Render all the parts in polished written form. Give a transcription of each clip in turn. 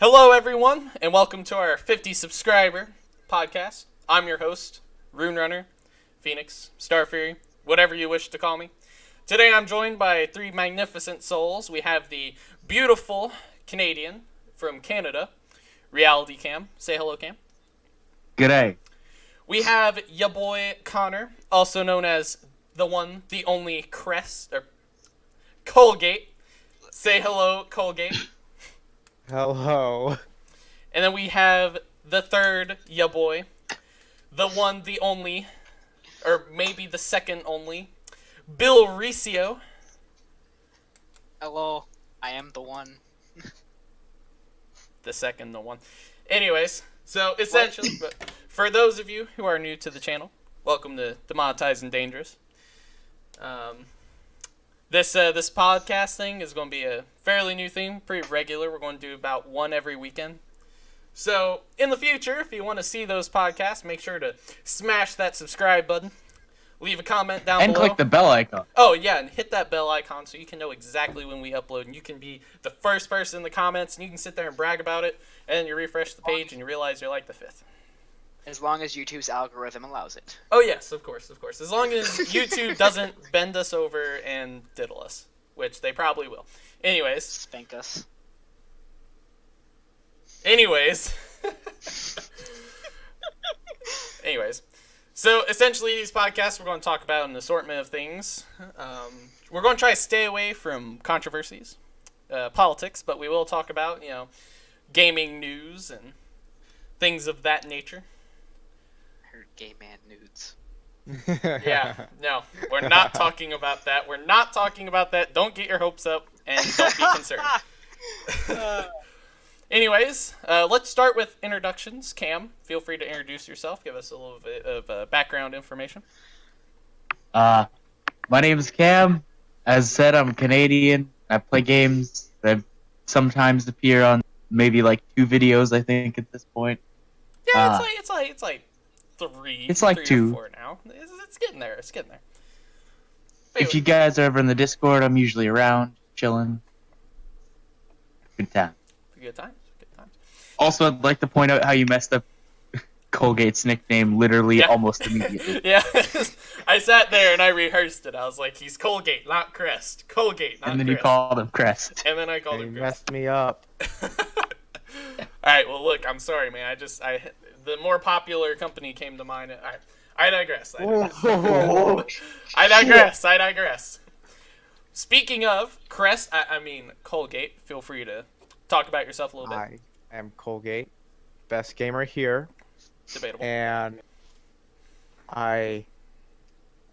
Hello, everyone, and welcome to our 50 subscriber podcast. I'm your host, Runerunner, Phoenix, Starfury, whatever you wish to call me. Today I'm joined by three magnificent souls. We have the beautiful Canadian from Canada, Reality Cam. Say hello, Cam. G'day. We have ya boy Connor, also known as the one, the only Colgate. Say hello, Colgate. Hello. And then we have the third ya boy, the one, the only, or maybe the second only, Bill Riccio. Hello, I am the one. The second, the one. Anyways, so essentially, but for those of you who are new to the channel, welcome to Demonetizing Dangerous. This podcast thing is going to be a fairly new thing, pretty regular. We're going to do about one every weekend. So, in the future, if you want to see those podcasts, make sure to smash that subscribe button. Leave a comment down below. And click the bell icon. Oh, yeah, and hit that bell icon so you can know exactly when we upload. And you can be the first person in the comments, and you can sit there and brag about it. And then you refresh the page, and you realize you're like the fifth. As long as YouTube's algorithm allows it. Oh, yes, of course. As long as YouTube doesn't bend us over and diddle us, which they probably will. Anyways. Spank us. Anyways. So, essentially, these podcasts, we're going to talk about an assortment of things. We're going to try to stay away from controversies, politics, but we will talk about, gaming news and things of that nature. Gay man nudes. Yeah, no, we're not talking about that. Don't get your hopes up, and don't be concerned. Anyways, let's start with introductions. Cam, feel free to introduce yourself. Give us a little bit of background information. My name is Cam. As said, I'm Canadian. I play games. I sometimes appear on maybe like 2 videos, I think, at this point. Yeah, it's like 3. It's like 3 2 or 4 now. It's getting there. If you guys are ever in the Discord, I'm usually around, chilling. Good time. Good times. Also, I'd like to point out how you messed up Colgate's nickname literally almost immediately. Yeah, I sat there and I rehearsed it. I was like, he's Colgate, not Crest. Colgate, not Crest. And then you called him Crest. And then I called him You Crest. messed me up. Alright, well look, I'm sorry, man. The more popular company came to mind. I digress. I digress. Speaking of Crest, Colgate, feel free to talk about yourself a little bit. I am Colgate, best gamer here, Debatable. and I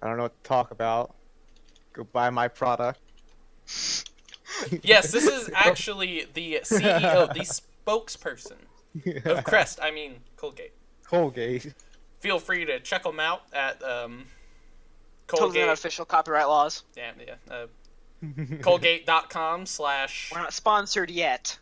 don't know what to talk about. Go buy my product. Yes, this is actually the CEO, the spokesperson of Crest. Colgate. Colgate. Feel free to check them out at Totally Colgate. unofficial copyright laws. Yeah. Colgate.com/ We're not sponsored yet.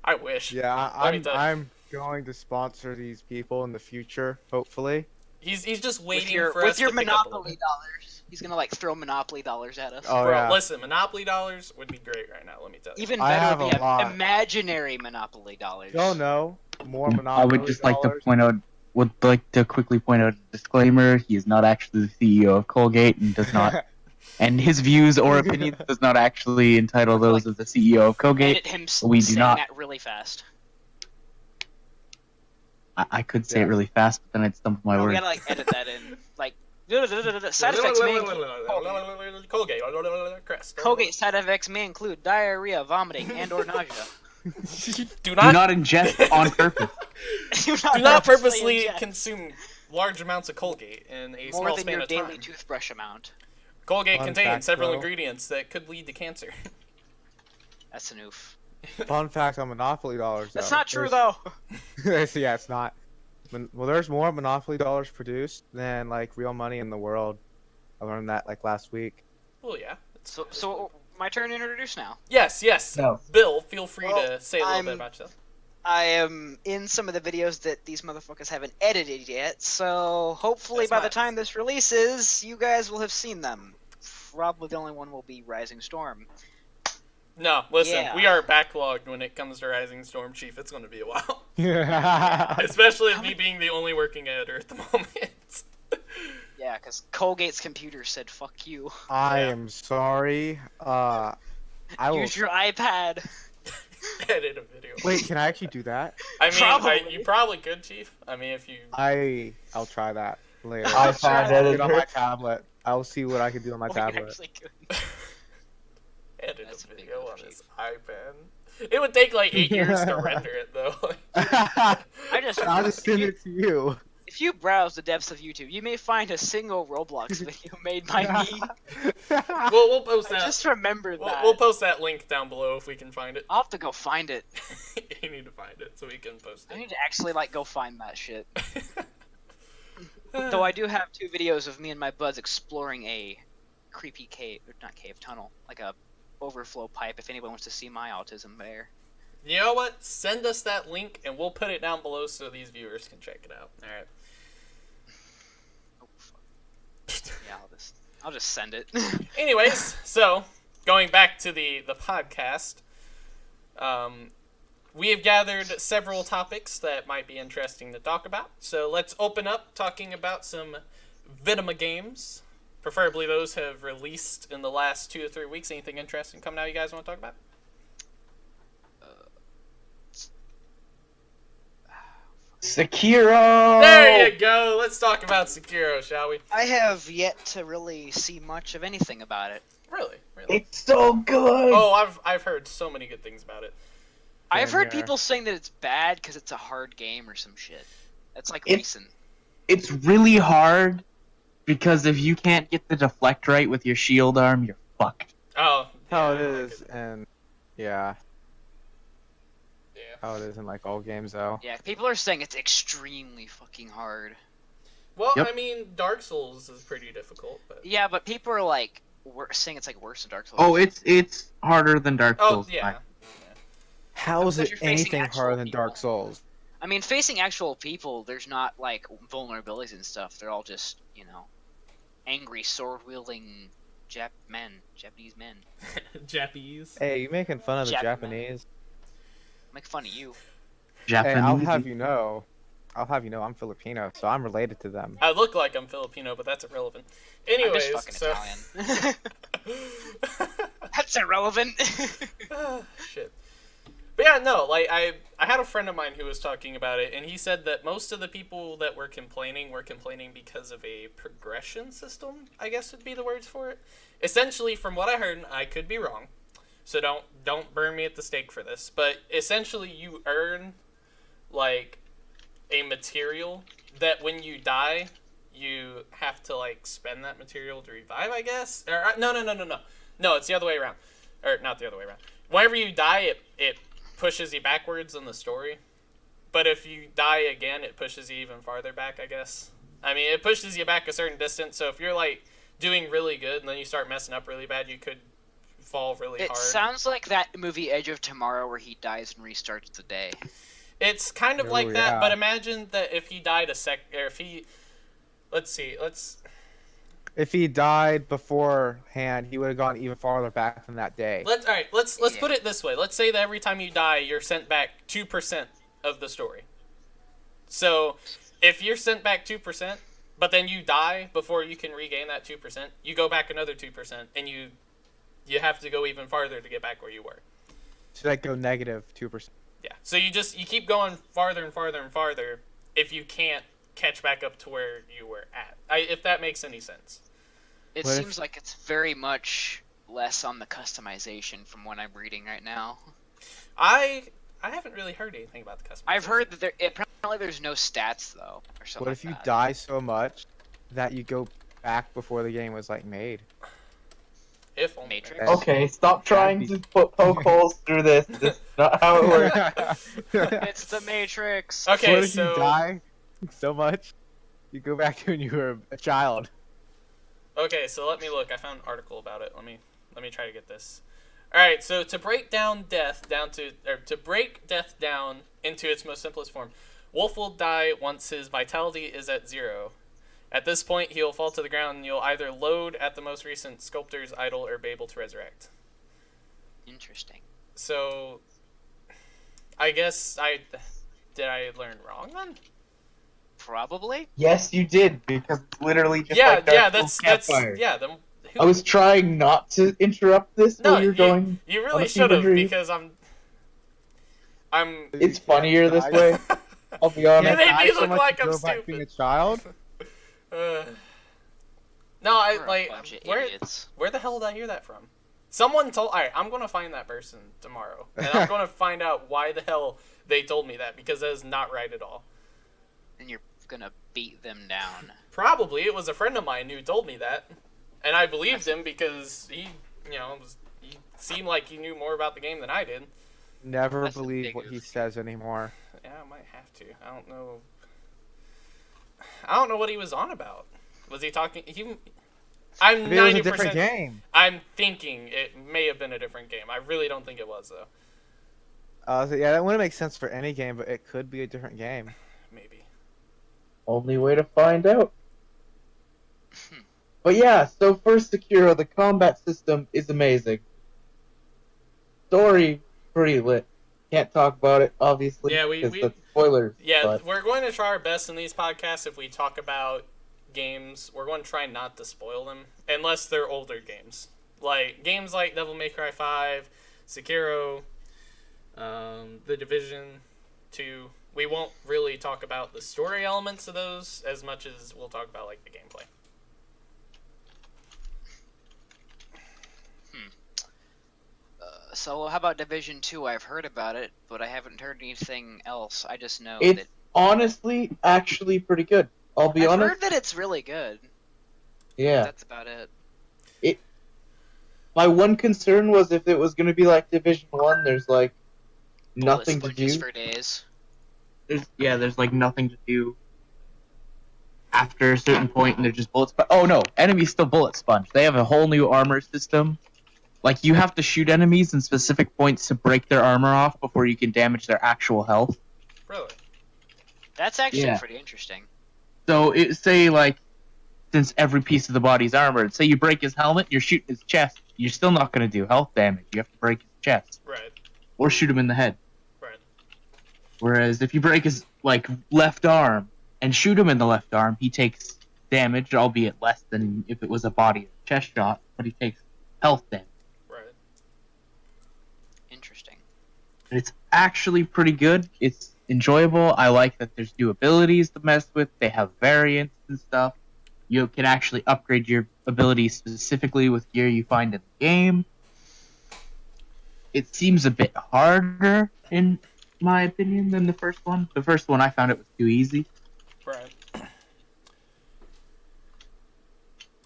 I wish. Yeah, Let me tell you. I'm going to sponsor these people in the future, hopefully. He's just waiting With for us your to pick up a little Monopoly bit. dollars. He's gonna throw Monopoly dollars at us. Oh, Bro, yeah. listen, Monopoly dollars would be great right now, let me tell you. Even I better have would a be lot. imaginary Monopoly dollars. Oh no, more I Monopoly would just like to dollars. quickly point out a disclaimer. He is not actually the CEO of Colgate and does not, and his views or opinions does not actually entitle those of the CEO of Colgate. Edit him We do saying not. that really fast. I could say it really fast, but then I'd stumble my We words. gotta edit that in. Side effects may Colgate. Crest. Colgate side effects may include diarrhea, vomiting, and/or nausea. Do Do not not ingest on purpose. do not purposely consume large amounts of Colgate in a more small than span your of daily time. toothbrush amount. Colgate Fun contains fact, several though. ingredients that could lead to cancer. That's an oof. Fun fact on Monopoly dollars. That's though. not true though. Yeah, it's not. Well, there's more Monopoly dollars produced than like real money in the world. I learned that like last week. Well, yeah. So my turn to introduce now. Yes. No. Bill, feel free Well, to say a little I'm- bit about yourself. I am in some of the videos that these motherfuckers haven't edited yet, so hopefully That's by the fine. time this releases, you guys will have seen them. Probably the only one will be Rising Storm. No, listen, Yeah. we are backlogged when it comes to Rising Storm Chief. It's going to be a while. I Especially with me being the only working editor at the moment. Yeah, because Colgate's computer said "fuck you." am sorry. I will. Use your iPad. Edit a video. Wait, can I actually do that? I mean, Probably. you probably could, Chief. I mean, if you... I'll try that later. iPad Do it on my editor. tablet. I'll see what I can do on my We tablet. actually could. edit That's a a big video one, on Chief. his iPad. It would take like 8 years to render it, though. I just. I'll just send it to you. If you browse the depths of YouTube, you may find a single Roblox video made by me. we'll post I that. just remembered that. We'll post that link down below if we can find it. I'll have to go find it. You need to find it so we can post I it. need to actually go find that shit. Though I do have 2 videos of me and my buds exploring a creepy cave, or not cave, tunnel, like a overflow pipe. If anyone wants to see my autism there. You know what? Send us that link and we'll put it down below so these viewers can check it out. All right. Oh, fuck. Yeah, I'll just send it. Anyways, so going back to the podcast, we have gathered several topics that might be interesting to talk about. So let's open up talking about some Vidima games. Preferably those have released in the last 2 to 3 weeks. Anything interesting coming out you guys want to talk about? Sekiro. There you go. Let's talk about Sekiro, shall we? I have yet to really see much of anything about it. Really? It's so good. Oh, I've heard so many good things about it. I've heard here. people saying that it's bad because it's a hard game or some shit. That's like It- recent. It's really hard because if you can't get the deflect right with your shield arm, you're fucked. Oh, How it yeah, is, and yeah, Yeah. how it is in like all games though. Yeah, people are saying it's extremely fucking hard. Well, Yep. I mean, Dark Souls is pretty difficult, but Yeah, but people are like saying it's like worse than Dark Souls. Oh, it's harder than Dark oh Souls. yeah. How is Because it you're facing anything actual harder than people. Dark Souls? I mean, facing actual people, there's not like vulnerabilities and stuff. They're all just, angry sword wielding Japanese men. Japanese. Hey, you making fun of the Japanese. Japanese? Make fun of you. Hey, I'll Japanese. have you know, I'm Filipino, so I'm related to them. I look like I'm Filipino, but that's irrelevant. I'm Anyways, just fucking so Italian. That's irrelevant. Shit. But yeah, no, like I had a friend of mine who was talking about it, and he said that most of the people that were complaining because of a progression system, I guess would be the words for it. Essentially, from what I heard, and I could be wrong, so don't burn me at the stake for this, but essentially you earn like a material that when you die, you have to like spend that material to revive, I guess. Or no, it's the other way around, or not the other way around. Whenever you die, it pushes you backwards in the story, but if you die again, it pushes you even farther back, I guess. I mean, it pushes you back a certain distance, so if you're like doing really good and then you start messing up really bad, you could fall really It hard. sounds like that movie Edge of Tomorrow where he dies and restarts the day. It's kind of Oh, like that, yeah. but imagine that if he died or if he, let's If he died beforehand, he would have gone even farther back from that day. let's Yeah. put it this way. Let's say that every time you die, you're sent back 2% of the story. So, if you're sent back 2%, but then you die before you can regain that 2%, you go back another 2%, and you have to go even farther to get back where you were. Should I go negative 2%? Yeah. So you keep going farther and farther and farther if you can't catch back up to where you were at. If that makes any sense. It What if- seems like it's very much less on the customization from what I'm reading right now. I haven't really heard anything about the customization. I've heard that apparently there's no stats though, or something. What if you like that. die so much that you go back before the game was like made? If only. Matrix? Okay, stop trying to poke holes through this. That's not how it works. It's the Matrix. Okay, what if so you die so much, you go back to when you were a child? okay, so let me look. I found an article about it. Let me try to get this. All right, so to break death down into its most simplest form, Wolf will die once his vitality is at 0. At this point, he'll fall to the ground, and you'll either load at the most recent sculptor's idol or be able to resurrect. Interesting. So, I guess did I learn wrong then? Probably. Yes, you did, because it's literally just Yeah, like yeah, Dark Souls Campfire. yeah. Then I was trying not to interrupt this no, while you're going you on really a should fever have dream. because I'm. It's You can't funnier this die- way. I'll be You It honest. can't made die me so look much like you I'm go back being a stupid. child. No, I We're a like bunch of where idiots. where the hell did I hear that from? Someone told. Alright, I'm gonna find that person tomorrow, and I'm gonna find out why the hell they told me that because that is not right at all. And you're gonna beat them down. Probably it was a friend of mine who told me that, and I believed him because he seemed like he knew more about the game than I did. Never That's a believe what bigger he thing. says anymore. Yeah, I might have to. I don't know. I don't know what he was on about. Was he talking? I'm Maybe it was a 90%. different game. I'm thinking it may have been a different game. I really don't think it was though. So yeah, that wouldn't make sense for any game, but it could be a different game. Maybe. Only way to find out. But yeah, so for Sekiro, the combat system is amazing. Story, pretty lit. Can't talk about it, obviously, Yeah, because we that's spoilers. yeah, but we're going to try our best in these podcasts. If we talk about games, we're going to try not to spoil them, unless they're older games, like games like Devil May Cry 5, Sekiro, The Division 2. We won't really talk about the story elements of those as much as we'll talk about like the gameplay. So how about Division 2? I've heard about it, but I haven't heard anything else. I just know it's that honestly actually pretty good. I'll be I've honest. heard that it's really good. Yeah. That's about it. My one concern was if it was going to be like Division 1, there's like Bullet nothing to sponges do. for days. There's like nothing to do after a certain point, and they're just bullet sponge. Oh no, enemies still bullet sponge. They have a whole new armor system. Like you have to shoot enemies in specific points to break their armor off before you can damage their actual health. Really? That's actually Yeah. pretty interesting. So say like, since every piece of the body's armored, say you break his helmet, you're shooting his chest. You're still not going to do health damage. You have to break his chest Right. or shoot him in the head. Right. Whereas if you break his like left arm and shoot him in the left arm, he takes damage, albeit less than if it was a body or chest shot, but he takes health damage. Right. Interesting. And it's actually pretty good. It's enjoyable. I like that there's new abilities to mess with. They have variants and stuff. You can actually upgrade your abilities specifically with gear you find in the game. It seems a bit harder, in my opinion, than the first one. The first one, I found it was too easy. Right.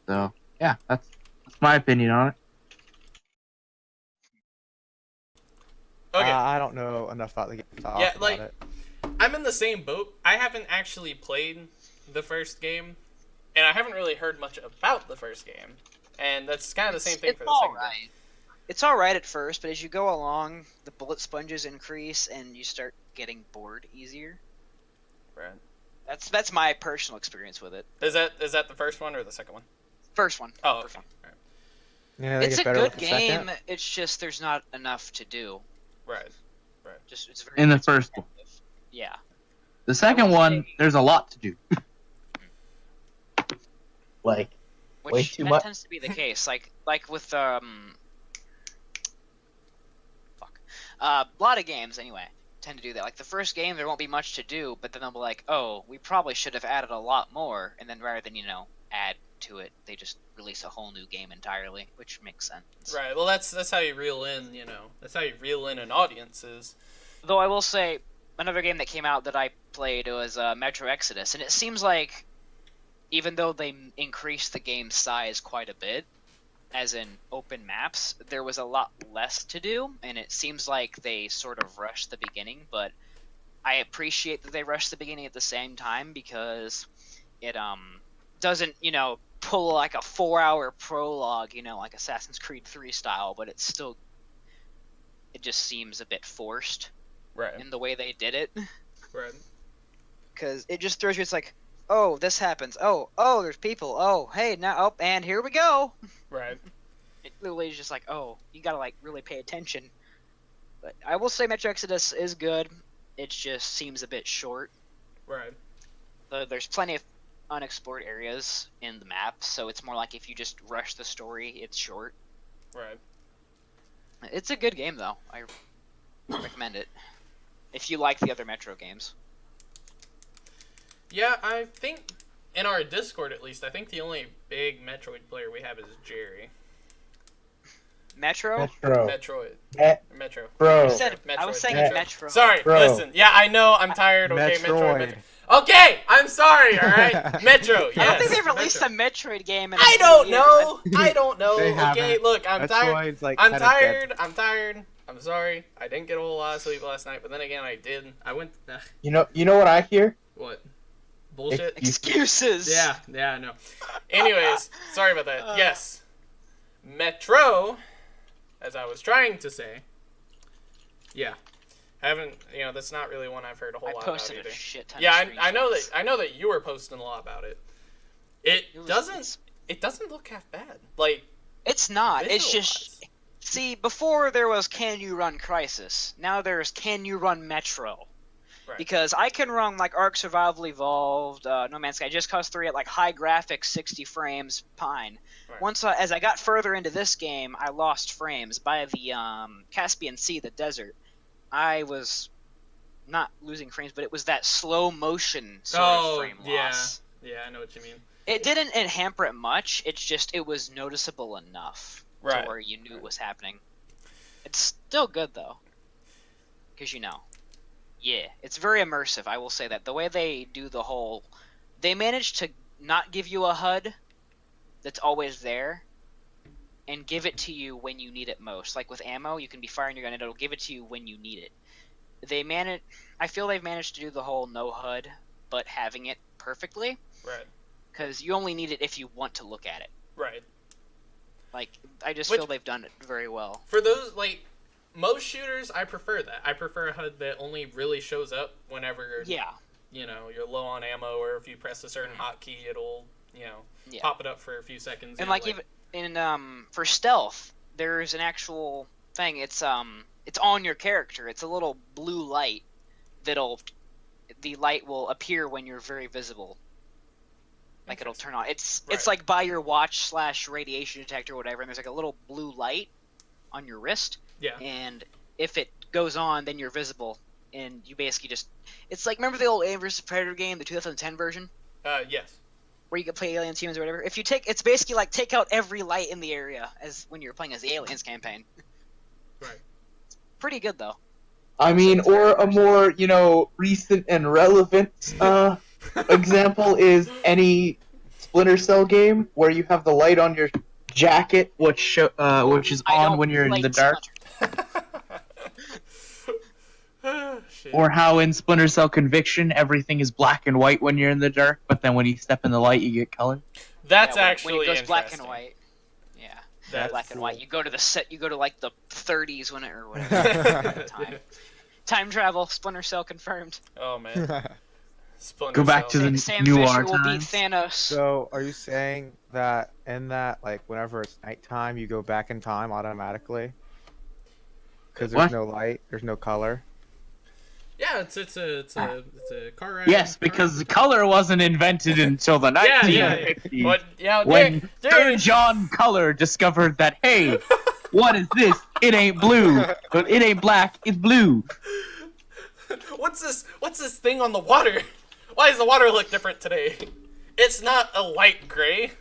So, yeah, that's my opinion on it. Okay. I don't know enough about the game to talk Yeah, about like- it. I'm in the same boat. I haven't actually played the first game, and I haven't really heard much about the first game. And that's kind of the same thing for the second game. Alright. It's alright at first, but as you go along, the bullet sponges increase and you start getting bored easier. Right. That's my personal experience with it. Is that the first one or the second one? First one. Oh, First okay. one. Yeah, they It's get a better good with the second. game. It's just there's not enough to do. Right. Just it's very In the it's first one. repetitive. Yeah. The second would one, say- there's a lot to do. Like, Which way too that much. tends to be the case. Like with a lot of games anyway tend to do that. Like the first game, there won't be much to do, but then they'll be like, oh, we probably should have added a lot more, and then rather than add to it, they just release a whole new game entirely, which makes sense. Right. Well, that's how you reel in. That's how you reel in an audience. Is Though I will say, another game that came out that I played was Metro Exodus, and it seems like even though they increased the game size quite a bit, as in open maps, there was a lot less to do, and it seems like they sort of rushed the beginning, but I appreciate that they rushed the beginning at the same time because it doesn't, pull like a 4-hour prologue, like Assassin's Creed 3 style, but it just seems a bit forced right. in the way they did it. Right. Because it just throws you, it's like, oh, this happens. Oh, there's people. Oh, hey, now, and here we go. Right. It literally is just like, oh, you gotta like really pay attention. But I will say Metro Exodus is good. It just seems a bit short. Right. There's plenty of unexplored areas in the map, so it's more like if you just rush the story, it's short. Right. It's a good game though. I recommend it if you like the other Metro games. Yeah, I think in our Discord at least, I think the only big Metroid player we have is Jerry. Metro? Metroid. Metro. Bro. I was saying Met- Metro. Sorry, Bro. listen. Yeah, I know. I'm tired. Okay, Metroid. Metro. Okay, I'm sorry. All right, Metro. Yes. I don't think they've released a Metroid game in a I few don't years. know. I don't know. They Okay, haven't. look, I'm tired. Metroid's, like, I'm kinda tired. I'm tired. I'm sorry. I didn't get a whole lot of sleep last night, but then again, I did. I went. You know what I hear? What? Bullshit. Excuses. Yeah, I know. Anyways, sorry about that. Yes. Metro, as I was trying to say. Yeah. Haven't, that's not really one I've heard a whole I lot posted about a either. shit ton. Yeah, of I know screenshots. that you were posting a lot about it. It doesn't look half bad. Like, It's not. It's visual-wise. just. See, before there was Can You Run Crisis. Now there's Can You Run Metro. Right. Because I can run like Ark Survival Evolved, No Man's Sky, Just Cause 3 at like high graphics, 60 frames, fine. Right. Once as I got further into this game, I lost frames by the Caspian Sea, the desert. I was not losing frames, but it was that slow motion sort of frame loss. Yeah, I know what you mean. It didn't hamper it much. It's just it was noticeable enough Right. to where you knew it was happening. It's still good though, because yeah, it's very immersive. I will say that the way they do they managed to not give you a HUD that's always there, and give it to you when you need it most. Like with ammo, you can be firing your gun and it'll give it to you when you need it. I feel they've managed to do the whole no HUD, but having it perfectly. Right. Because you only need it if you want to look at it. Right. Like, I just Which- feel they've done it very well. For those, like, most shooters, I prefer that. I prefer a HUD that only really shows up whenever, Yeah. You're low on ammo, or if you press a certain hotkey, it'll, Yeah. pop it up for a few seconds. And like even in for stealth, there's an actual thing. It's on your character. It's a little blue light the light will appear when you're very visible. Like it'll turn on. It's Right. like by your watch / radiation detector or whatever, and there's like a little blue light on your wrist. Yeah. And if it goes on, then you're visible, and you basically just. It's like, remember the old Alien vs Predator game, the 2010 version, Yes. where you could play aliens, humans, or whatever. If you it's basically like take out every light in the area as when you're playing as the Aliens campaign. Right. Pretty good though. I mean, or a more, recent and relevant example is any Splinter Cell game where you have the light on your jacket, which is I on don't when you're in like the dark. Splinter. Shit. Or how in Splinter Cell Conviction, everything is black and white when you're in the dark, but then when you step in the light, you get color. That's Yeah, actually when it goes black and interesting. white. Yeah, That's black and white. cool. You go to the set. You go to like the 30s when it or whatever. Time travel. Splinter Cell confirmed. Oh man. Splinter Go back Cell. to the Sam new Fisher art will beat times. Thanos. So, are you saying that in that, like, whenever it's nighttime, you go back in time automatically? Because What? there's no light, there's no color. Yeah, it's a car ride. Yes, because the color wasn't invented until the Yeah, yeah. 1950s. But yeah, When there- Sir John Color discovered that, hey, what is this? It ain't blue, but it ain't black, it's blue. What's this thing on the water? Why does the water look different today? It's not a light gray.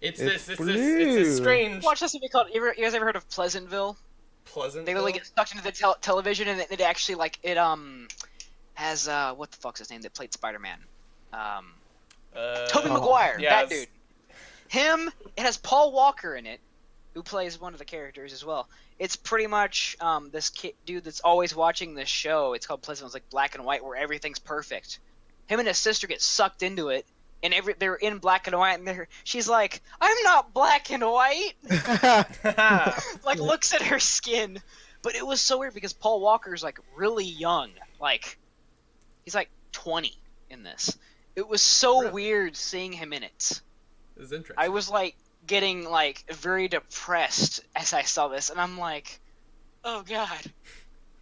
It's this blue. strange Watch this movie called. You guys ever heard of Pleasantville? pleasant. They literally get sucked into the television, and it actually like it has what the fuck's his name that played Spider-Man? Tobey Maguire, yeah, that it's- dude. Him. It has Paul Walker in it, who plays one of the characters as well. It's pretty much this dude that's always watching this show. It's called Pleasantville. It's like black and white, where everything's perfect. Him and his sister get sucked into it, and they're in black and white, and she's like, "I'm not black and white." Like looks at her skin. But it was so weird because Paul Walker's like really young. Like he's like 20 in this. It was so Really? weird seeing him in it. It's interesting. I was like getting like very depressed as I saw this, and I'm like, oh god.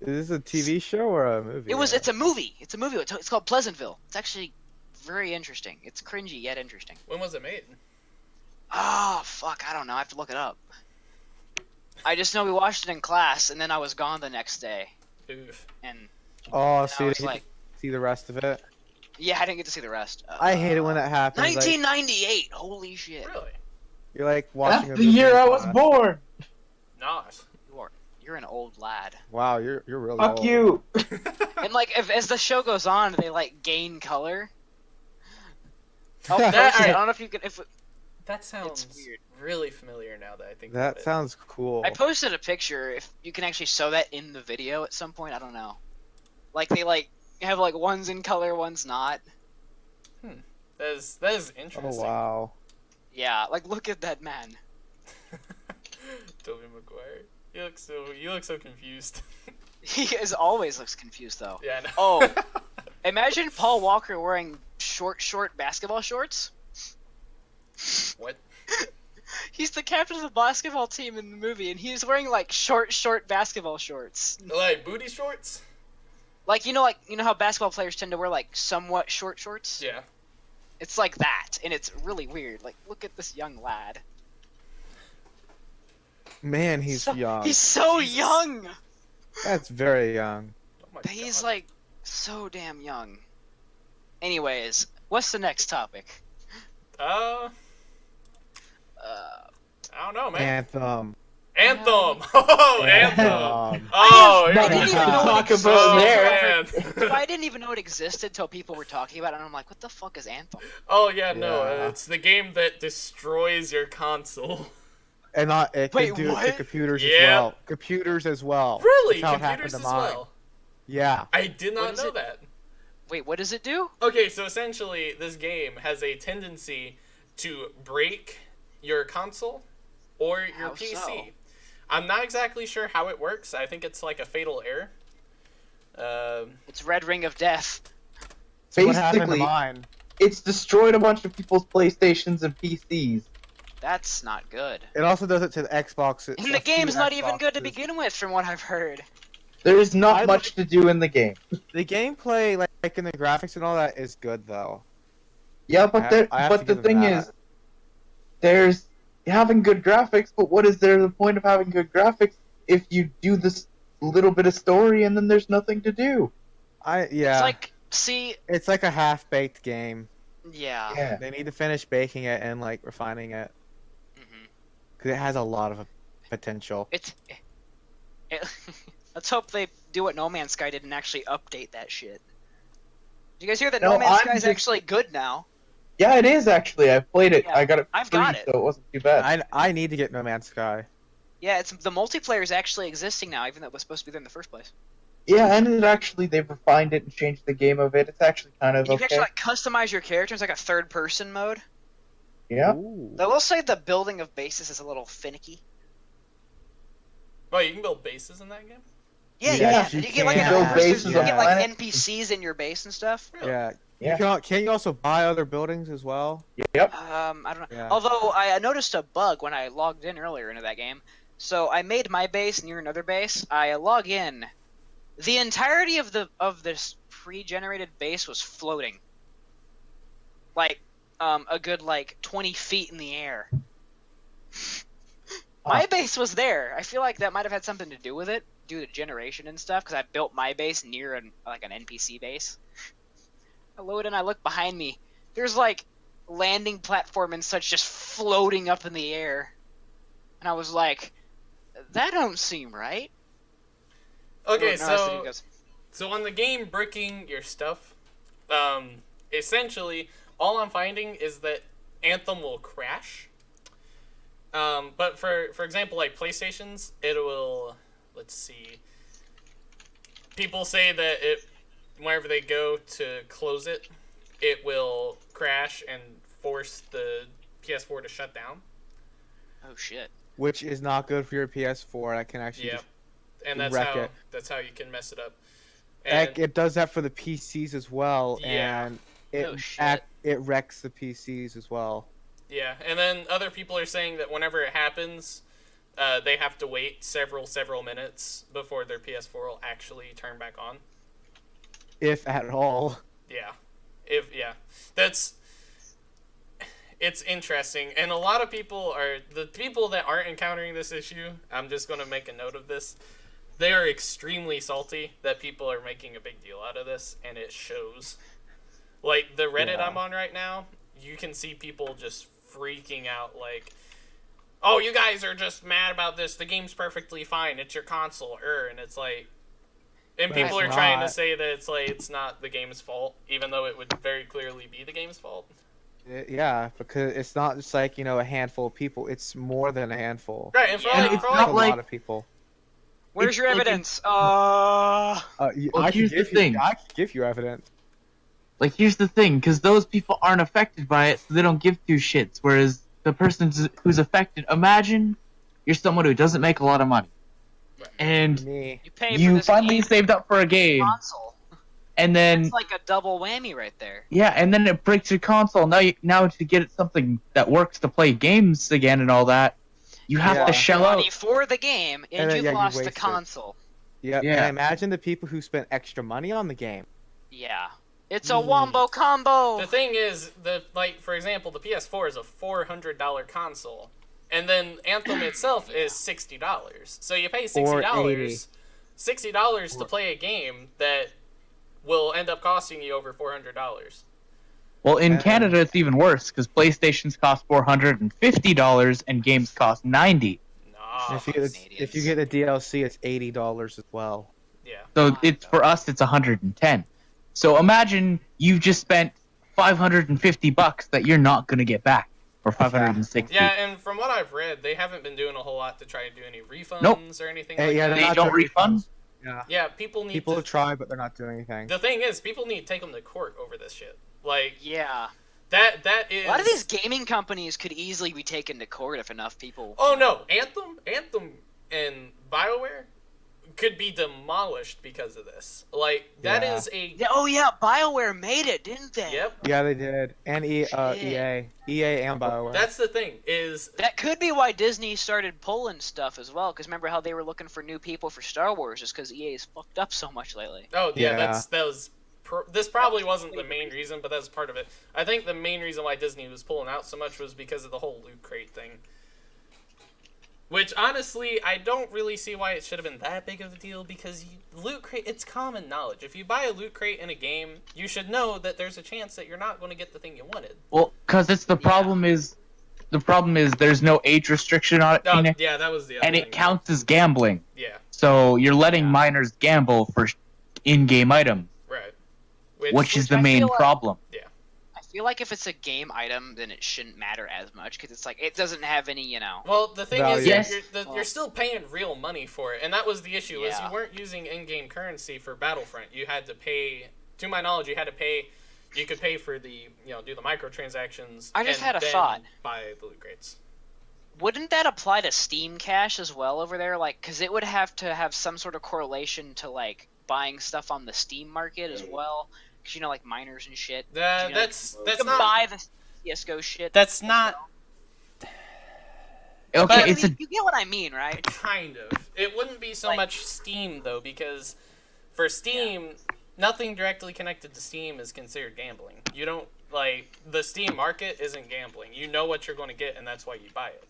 Is this a TV show or a movie? It's a movie. It's a movie. It's called Pleasantville. It's actually very interesting. It's cringy yet interesting. When was it made? Oh fuck, I don't know. I have to look it up. I just know we watched it in class, and then I was gone the next day, Oof. and Oh, I see, was like, see the rest of it. yeah, I didn't get to see the rest. I hate it when that happens. Like, 1998. Holy shit. Really? you're like watching. That's the year I was born. Nice. You're an old lad. Wow, you're really Fuck old. you. And like, as the show goes on, they like gain color. Oh, That- post it. I alright. don't know if you can. If That sounds weird. really familiar now that I think That about it. sounds cool. I posted a picture. If you can actually show that in the video at some point, I don't know. Like they like have like one's in color, one's not. That is Oh interesting. wow. Yeah, like look at that man. Tobey Maguire. You look so confused. He is always looks confused though. Yeah, I know. Oh, imagine Paul Walker wearing short basketball shorts. What? He's the captain of the basketball team in the movie, and he's wearing like short basketball shorts. Like booty shorts? Like you know how basketball players tend to wear like somewhat short shorts. Yeah. It's like that, and it's really weird. Like look at this young lad. Man, he's young. He's so Jesus. young. That's very young. Oh my He's God. like so damn young. Anyways, what's the next topic? I don't know, man. Anthem. Anthem. Oh, Anthem. Anthem. Oh, I didn't even know Talk it about existed. there. man. I didn't even know it existed till people were talking about it, and I'm like, what the fuck is Anthem? Oh yeah, no, Yeah. it's the game that destroys your console. And not it Wait, can do it to what? computers as Yeah. well. Computers as well. Really, That's how it happened computers to as mine. well. Yeah. I did What not is know it? that. Wait, what does it do? Okay, so essentially, this game has a tendency to break your console or your How PC. so? I'm not exactly sure how it works. I think it's like a fatal error. It's Red Ring of Death. So what happened to Basically, mine? it's destroyed a bunch of people's PlayStations and PCs. That's not good. It also does it to the Xbox. And a the few game's not even good to Xboxes. begin with, from what I've heard. There's not I much to do in the game. The gameplay, like in the graphics and all that, is good though. Yeah, but I have to the give them thing that. is, there's having good graphics, but what is there the point of having good graphics if you do this little bit of story and then there's nothing to do? It's like, see, it's like a half-baked game. yeah. Yeah. They need to finish baking it and like refining it hmm because it has a lot of potential. It, let's hope they do what No Man's Sky did and actually update that shit. Did you guys hear that No, No, Man's I'm Sky is just- actually good now? Yeah, it is actually. I played it. Yeah, I got it I've free, got it. so it wasn't too bad. I need to get No Man's Sky. Yeah, it's the multiplayer is actually existing now, even though it was supposed to be there in the first place. Yeah, and it actually they've refined it and changed the game of it. It's actually kind of And you can okay. actually like customize your character. It's like a third-person mode. Yeah. Ooh. I will say the building of bases is a little finicky. Oh, you can build bases in that game? Yeah, Yes, you you get like can. an Build first- bases you on get like planet. NPCs in your base and stuff. Really? Yeah. Yeah. Can you also buy other buildings as well? Yep. I don't know. Yeah. Although I noticed a bug when I logged in earlier into that game. So I made my base near another base. I log in. The entirety of this pre-generated base was floating. Like a good like 20 feet in the air. My base was there. I feel like that might have had something to do with it, due to generation and stuff, because I built my base near an NPC base. I load and I look behind me. There's like landing platform and such just floating up in the air. And I was like, that don't seem right. Okay, No, that's the thing, so on the game bricking your stuff, essentially all I'm finding is that Anthem will crash. But for example, like PlayStations, it will. Let's see. People say that whenever they go to close it, it will crash and force the PS4 to shut down. Oh shit. Which is not good for your PS4. I can actually. Yeah, just- and that's wreck how it. you can mess it up. Heck, it does that for the PCs as well, Yeah. and it Oh, shit. it wrecks the PCs as well. Yeah, and then other people are saying that whenever it happens, they have to wait several minutes before their PS4 will actually turn back on. If at all. Yeah, that's it's interesting, and a lot of people are the people that aren't encountering this issue. I'm just going to make a note of this. They are extremely salty that people are making a big deal out of this, and it shows. Like the Reddit I'm on right now, you can see people just freaking out like, oh, you guys are just mad about this. The game's perfectly fine. It's your console. And it's like, and But people it's are trying to not. say that it's like it's not the game's fault, even though it would very clearly be the game's fault. Yeah, because it's not just like, a handful of people. It's more than a handful. Right, and for Yeah. like, It's for It's like, a not like- lot of people. Where's It's your like evidence? Well, Well, here's the thing. I can give you evidence. Like, here's the thing, because those people aren't affected by it, so they don't give two shits. Whereas the person who's affected, imagine you're someone who doesn't make a lot of money, and Me. You pay for you this finally game saved up for a game, console. and then It's like a double whammy right there. yeah, and then it breaks your console. Now to get something that works to play games again and all that, you have Yeah. to shell out. Money for the game, and, And then, you've yeah, you lost the waste it. console. Yeah. Yeah. And imagine the people who spent extra money on the game. Yeah. It's a wombo combo. the thing is, for example, the PS4 is a $400 console, and then Anthem itself is $60. So you pay $60, $60 to play a game that will end up costing you over $400. Well, in And- Canada, it's even worse because PlayStations cost $450 and games cost $90. Nah. If you get the DLC, it's $80 as well. Yeah. So it's for us, it's 110. So imagine you've just spent $550 that you're not gonna get back, or 560. Yeah, and from what I've read, they haven't been doing a whole lot to try and do any refunds or anything like Yeah, that. they're They not don't doing refund? refunds. Yeah. Yeah, people need People to... try, but they're not doing anything. The thing is, people need to take them to court over this shit. Like, Yeah. that is... A lot of these gaming companies could easily be taken to court if enough people. Oh no, Anthem and BioWare could be demolished because of this. Like, that Yeah. is a... Yeah, oh yeah, BioWare made it, didn't they? Yep. Yeah, they did. And EA and BioWare. That's the thing, is... That could be why Disney started pulling stuff as well. Because remember how they were looking for new people for Star Wars, just because EA's fucked up so much lately. Oh, yeah, Yeah. this probably wasn't the main reason, but that's part of it. I think the main reason why Disney was pulling out so much was because of the whole Loot Crate thing. Which, honestly, I don't really see why it should have been that big of a deal, because Loot Crate, it's common knowledge. If you buy a Loot Crate in a game, you should know that there's a chance that you're not going to get the thing you wanted. Well, because it's the problem is there's no age restriction on it, Oh, Phoenix, yeah, that was the other and thing. it counts as gambling. Yeah, So you're letting minors gamble for in-game items, right. which is the I main feel like- problem. I feel like if it's a game item, then it shouldn't matter as much because it's like it doesn't have any, Well, the thing is, Value. Yes. you're still paying real money for it, and that was the issue. Is Yeah. you weren't using in-game currency for Battlefront. You had to pay. To my knowledge, you had to pay. You could pay for the do the microtransactions. I just and had a then thought. Buy the loot crates. Wouldn't that apply to Steam Cash as well over there? Like, because it would have to have some sort of correlation to like buying stuff on the Steam market as well. Because like miners and shit. That's You can not. buy the CS:GO shit. That's as not. well. Okay, But- it's a You get what I mean, right? Kind of. It wouldn't be so Like- much Steam though, because for Steam, nothing directly connected to Steam is considered gambling. You don't the Steam market isn't gambling. You know what you're going to get, and that's why you buy it.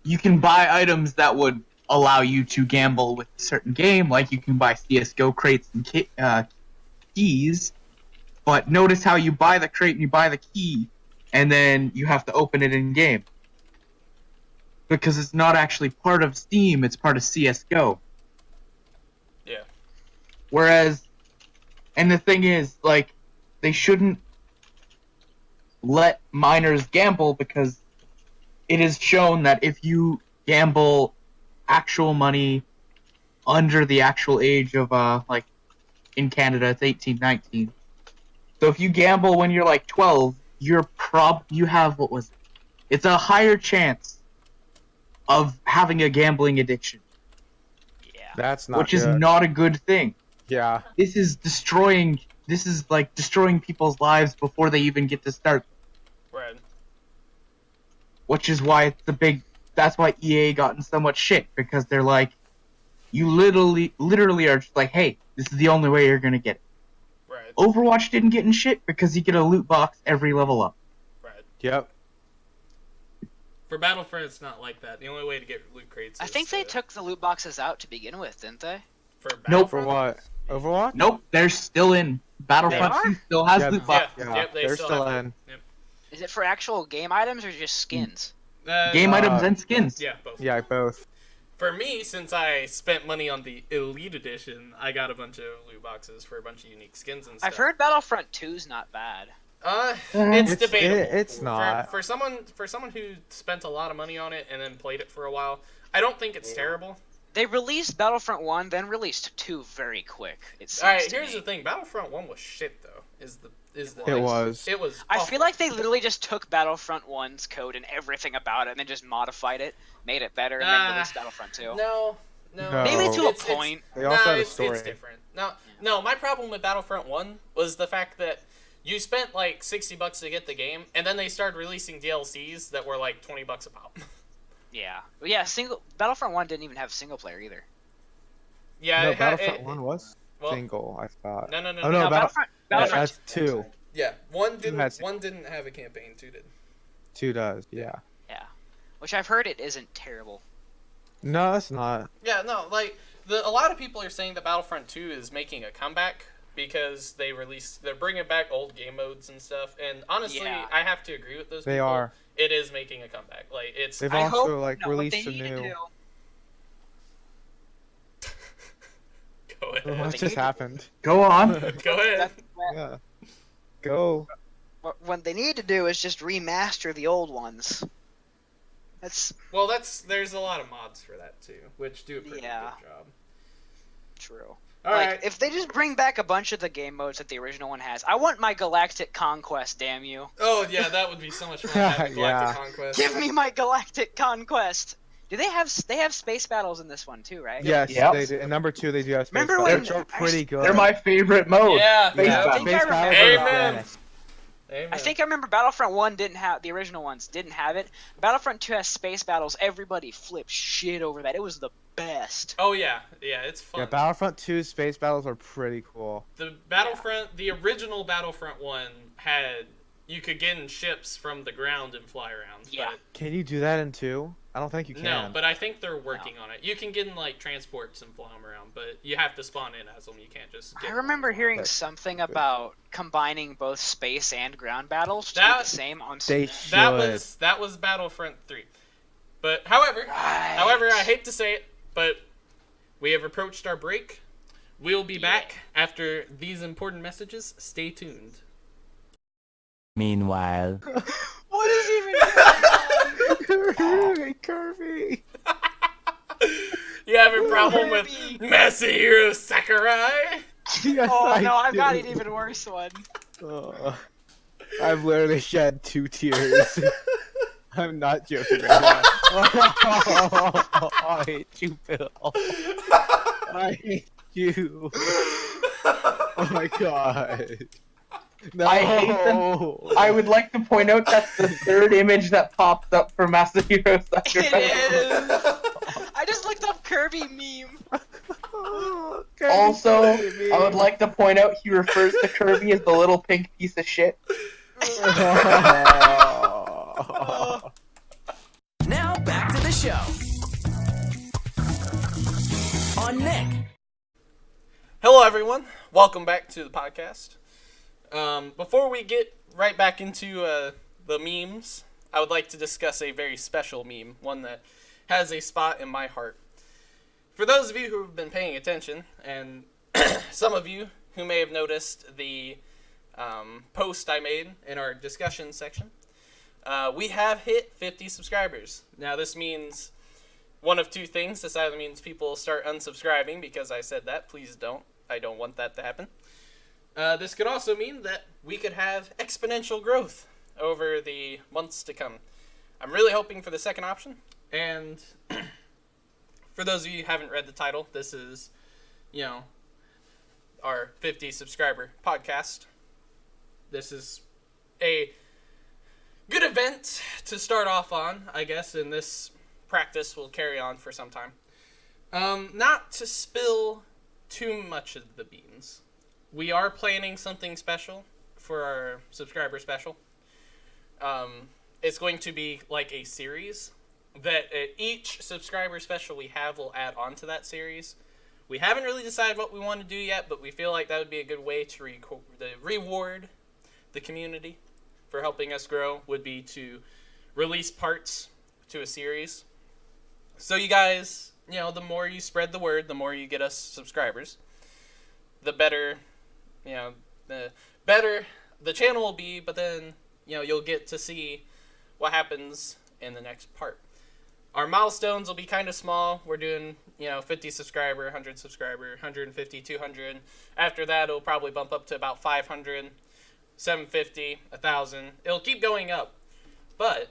you can buy items that would allow you to gamble with a certain game, like you can buy CS:GO crates and keys. But notice how you buy the crate and you buy the key, and then you have to open it in game because it's not actually part of Steam; it's part of CS:GO. Yeah. Whereas, and the thing is, like, they shouldn't let minors gamble because it is shown that if you gamble actual money under the actual age of, like, in Canada, it's 18, 19. So if you gamble when you're, like, 12, you have, it's a higher chance of having a gambling addiction, Yeah. That's not which is good. not a good thing. Yeah. This is like destroying people's lives before they even get to start. Right. which is why it's the big. That's why EA got in so much shit, because they're like, you literally are just like, hey, this is the only way you're gonna get it. Right. Overwatch didn't get in shit because you get a loot box every level up. Right. Yep. For Battlefront, it's not like that. The only way to get loot crates. I think they took the loot boxes out to begin with, didn't they? For Nope. For Battlefront? what? Overwatch? Nope, they're still in. Battlefront They are? 2 still has Yeah, loot Yeah. box. Yep. They they're still still have in. Yep. Is it for actual game items or just skins? Game Uh, items and skins. Yeah, both. Yeah, both. For me, since I spent money on the Elite Edition, I got a bunch of loot boxes for a bunch of unique skins and stuff. I've heard Battlefront 2's not bad. It's It's- debatable. it's not. For someone who spent a lot of money on it and then played it for a while. I don't think it's terrible. They released Battlefront 1, then released 2 very quick. It seems All right, to here's me. the thing: Battlefront 1 was shit, though. It was. It was. I awful. feel like they literally just took Battlefront 1's code and everything about it, and then just modified it, made it better, and then released Battlefront 2. No. Maybe to a It's- point. They also had a it's story. different. No, my problem with Battlefront 1 was the fact that you spent like $60 to get the game, and then they started releasing DLCs that were like $20 a pop. Yeah. But yeah, Battlefront 1 didn't even have single player either. Yeah, No, it had- Battlefront it- 1 was well, single, I thought. No. Oh, no, No, Battlefront That's 2. Yeah, one has- didn't have a campaign, 2 did. 2 does, yeah. Yeah. Which I've heard it isn't terrible. No, it's not. Yeah, no, like a lot of people are saying that Battlefront 2 is making a comeback because they're bringing back old game modes and stuff. And honestly, Yeah. I have to agree with those They people. are. It is making a comeback. Like it's They've I also hope, no, what released they a need to new. do- Go What ahead. they just need to- happened? Go on. Go ahead. That's what- Yeah. Go. what they need to do is just remaster the old ones. That's Well, there's a lot of mods for that too, which do a pretty Yeah. good job. true. All Like, right. if they just bring back a bunch of the game modes that the original one has, I want my Galactic Conquest, damn you. Oh yeah, that would be so much fun. Having Galactic Yeah. Conquest. Give me my Galactic Conquest! Do they have space battles in this one too, right? Yes, Yep. they do. And number 2, they do have space Remember battles, when- which are pretty good. They're my favorite mode. Yeah. Space yeah. Battle. I think I Space remember- battles are the Amen. best. Amen. I think I remember Battlefront 1 didn't have, the original ones didn't have it. Battlefront 2 has space battles. Everybody flipped shit over that. It was the best. Oh yeah, it's fun. Yeah, Battlefront 2's space battles are pretty cool. The Battlefront, the original Battlefront 1 had you could get in ships from the ground and fly around. Yeah. Can you do that in 2? I don't think you But, can. no, but I think they're working on it. You can get in like transports and fly them around, but you have to spawn in as them. You can't just. I Get remember hearing That's something stupid. about combining both space and ground battles to be That- the same on They Steam. that was Battlefront 3. But however, I hate to say it, but we have approached our break. We'll be back after these important messages. Stay tuned. Meanwhile, What is even going on? Kirby. You have a problem with Kirby. Masahiro Sakurai? Yes, Oh I no, I've got do. an even worse one. I've literally shed 2 tears. I'm not joking right now. I hate you, Bill. I hate you. Oh my god. No. I hate them. I would like to point out that's the third image that pops up for Masahiro Sakurai. It is. I just looked up Kirby meme. Also, I would like to point out he refers to Kirby as the little pink piece of shit. now back to the show. On Nick. Hello, everyone. Welcome back to the podcast. Before we get right back into the memes, I would like to discuss a very special meme, one that has a spot in my heart. For those of you who have been paying attention, and some of you who may have noticed the post I made in our discussion section, we have hit 50 subscribers. Now, this means one of two things. This either means people start unsubscribing because I said that. Please don't. I don't want that to happen. This could also mean that we could have exponential growth over the months to come. I'm really hoping for the second option. And for those of you who haven't read the title, this is, our 50 subscriber podcast. This is a good event to start off on, I guess, and this practice will carry on for some time. Not to spill too much of the beans, we are planning something special for our subscriber special. It's going to be like a series that each subscriber special we have will add on to that series. We haven't really decided what we want to do yet, but we feel like that would be a good way to reward the community for helping us grow, would be to release parts to a series. So you guys, the more you spread the word, the more you get us subscribers, the better, the better the channel will be, but then, you'll get to see what happens in the next part. Our milestones will be kind of small. We're doing, 50 subscriber, 100 subscriber, 150, 200. After that, it'll probably bump up to about 500, 750, 1,000. It'll keep going up. But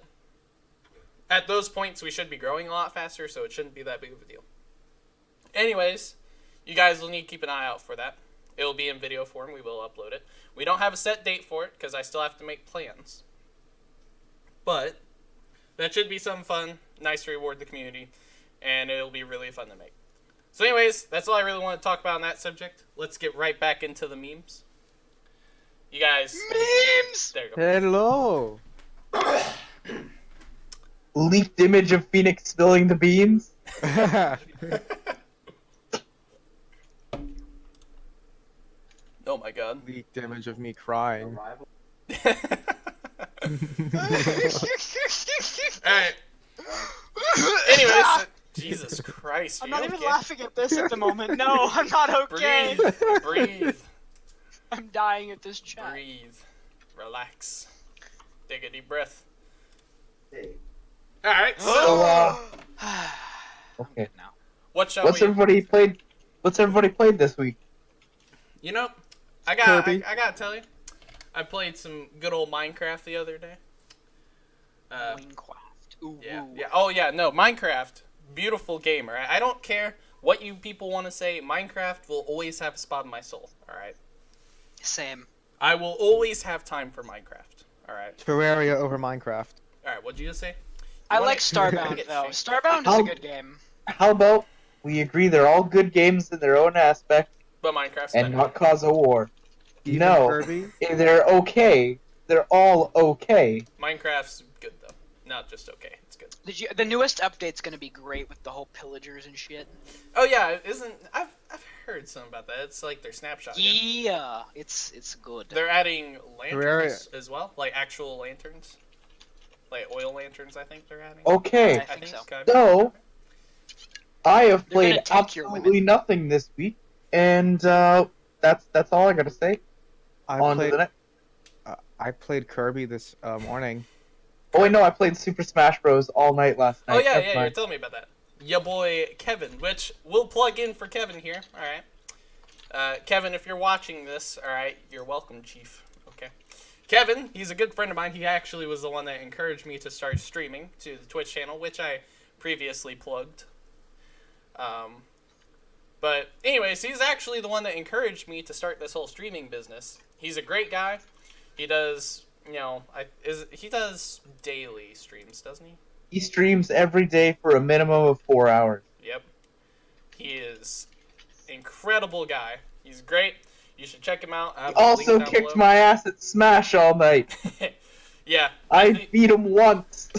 at those points, we should be growing a lot faster, so it shouldn't be that big of a deal. Anyways, you guys will need to keep an eye out for that. It will be in video form. We will upload it. We don't have a set date for it because I still have to make plans. But that should be some fun, nice to reward the community, and it'll be really fun to make. So anyways, that's all I really want to talk about on that subject. Let's get right back into the memes. You guys... Memes! There you go. Hello. Leaked image of Phoenix spilling the beans. Oh my god. Leaked image of me crying. Alright. Anyways, Jesus Christ. I'm are not you even okay? laughing at this at the moment. No, I'm not okay. Breathe. I'm dying at this chat. Breathe. Relax. Take a deep breath. Alright, so Okay. No. what shall What's we... everybody played this week? I Kirby. gotta tell you, I played some good old Minecraft the other day. Minecraft. Ooh. Yeah. Oh yeah, no, Minecraft, beautiful game. Alright, I don't care what you people want to say. Minecraft will always have a spot in my soul. All right. Same. I will always have time for Minecraft. All right. Terraria over Minecraft. All right. What'd you just say? I wanna- like Starbound Get though. shanked. Starbound is How- a good game. How about we agree they're all good games in their own aspect But Minecraft's and better. not cause a war? Even No. Kirby. They're okay. They're all okay. Minecraft's good though. Not just okay. It's good. The newest update's gonna be great with the whole pillagers and shit. Oh yeah, I've heard something about that. It's like their snapshot. Again. Yeah, it's good. They're adding lanterns Terraria. as well, like actual lanterns, like oil lanterns. I think they're adding. Okay. I think so. So, I have They're gonna played take your absolutely women. nothing this week, and that's all I gotta say. On to the next. I played Kirby this morning. Oh wait, no, I played Super Smash Bros. All night last night. Oh yeah, Never yeah. You're mind. telling me about that. Ya boy Kevin, which we'll plug in for Kevin here. All right. Kevin, if you're watching this, all right, you're welcome, Chief. Okay. Kevin, he's a good friend of mine. He actually was the one that encouraged me to start streaming to the Twitch channel, which I previously plugged. But anyways, he's actually the one that encouraged me to start this whole streaming business. He's a great guy. He does, he does daily streams, doesn't he? He streams every day for a minimum of 4 hours. Yep. He is incredible guy. He's great. You should check him out. I He have a link also down kicked below. my ass at Smash all night. Yeah. I think- beat him once.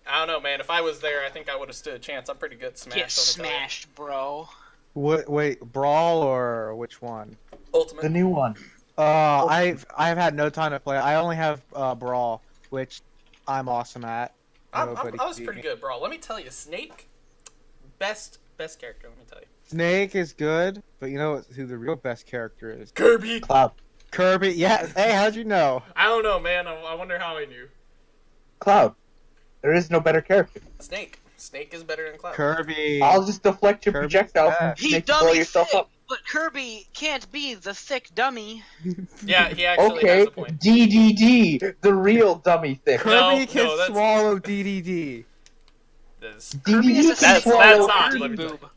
I don't know, man. If I was there, I think I would have stood a chance. I'm pretty good at Smash. Get let me tell you. smashed, bro. Wait, Brawl or which one? Ultimate. The new one. I've had no time to play. I only have Brawl, which I'm awesome at. I Nobody was beat pretty me. good, bro. Let me tell you, Snake, best character. Let me tell you, Snake is good, but you know who the real best character is? Kirby. Cloud. Kirby. Yeah. Hey, how'd you know? I don't know, man. I wonder how I knew. Cloud. There is no better character. Snake. Snake is better than Cloud. Kirby. I'll just deflect your Kirby's projectile from bad. He Snake to blow dummy yourself thick, up. but Kirby can't be the thick dummy. Yeah, he actually Okay, has a point. DDD, the real dummy thick. Kirby No, can no, that's- swallow DDD. This- Kirby is DDD a can That's swallow not- D let me tell boob.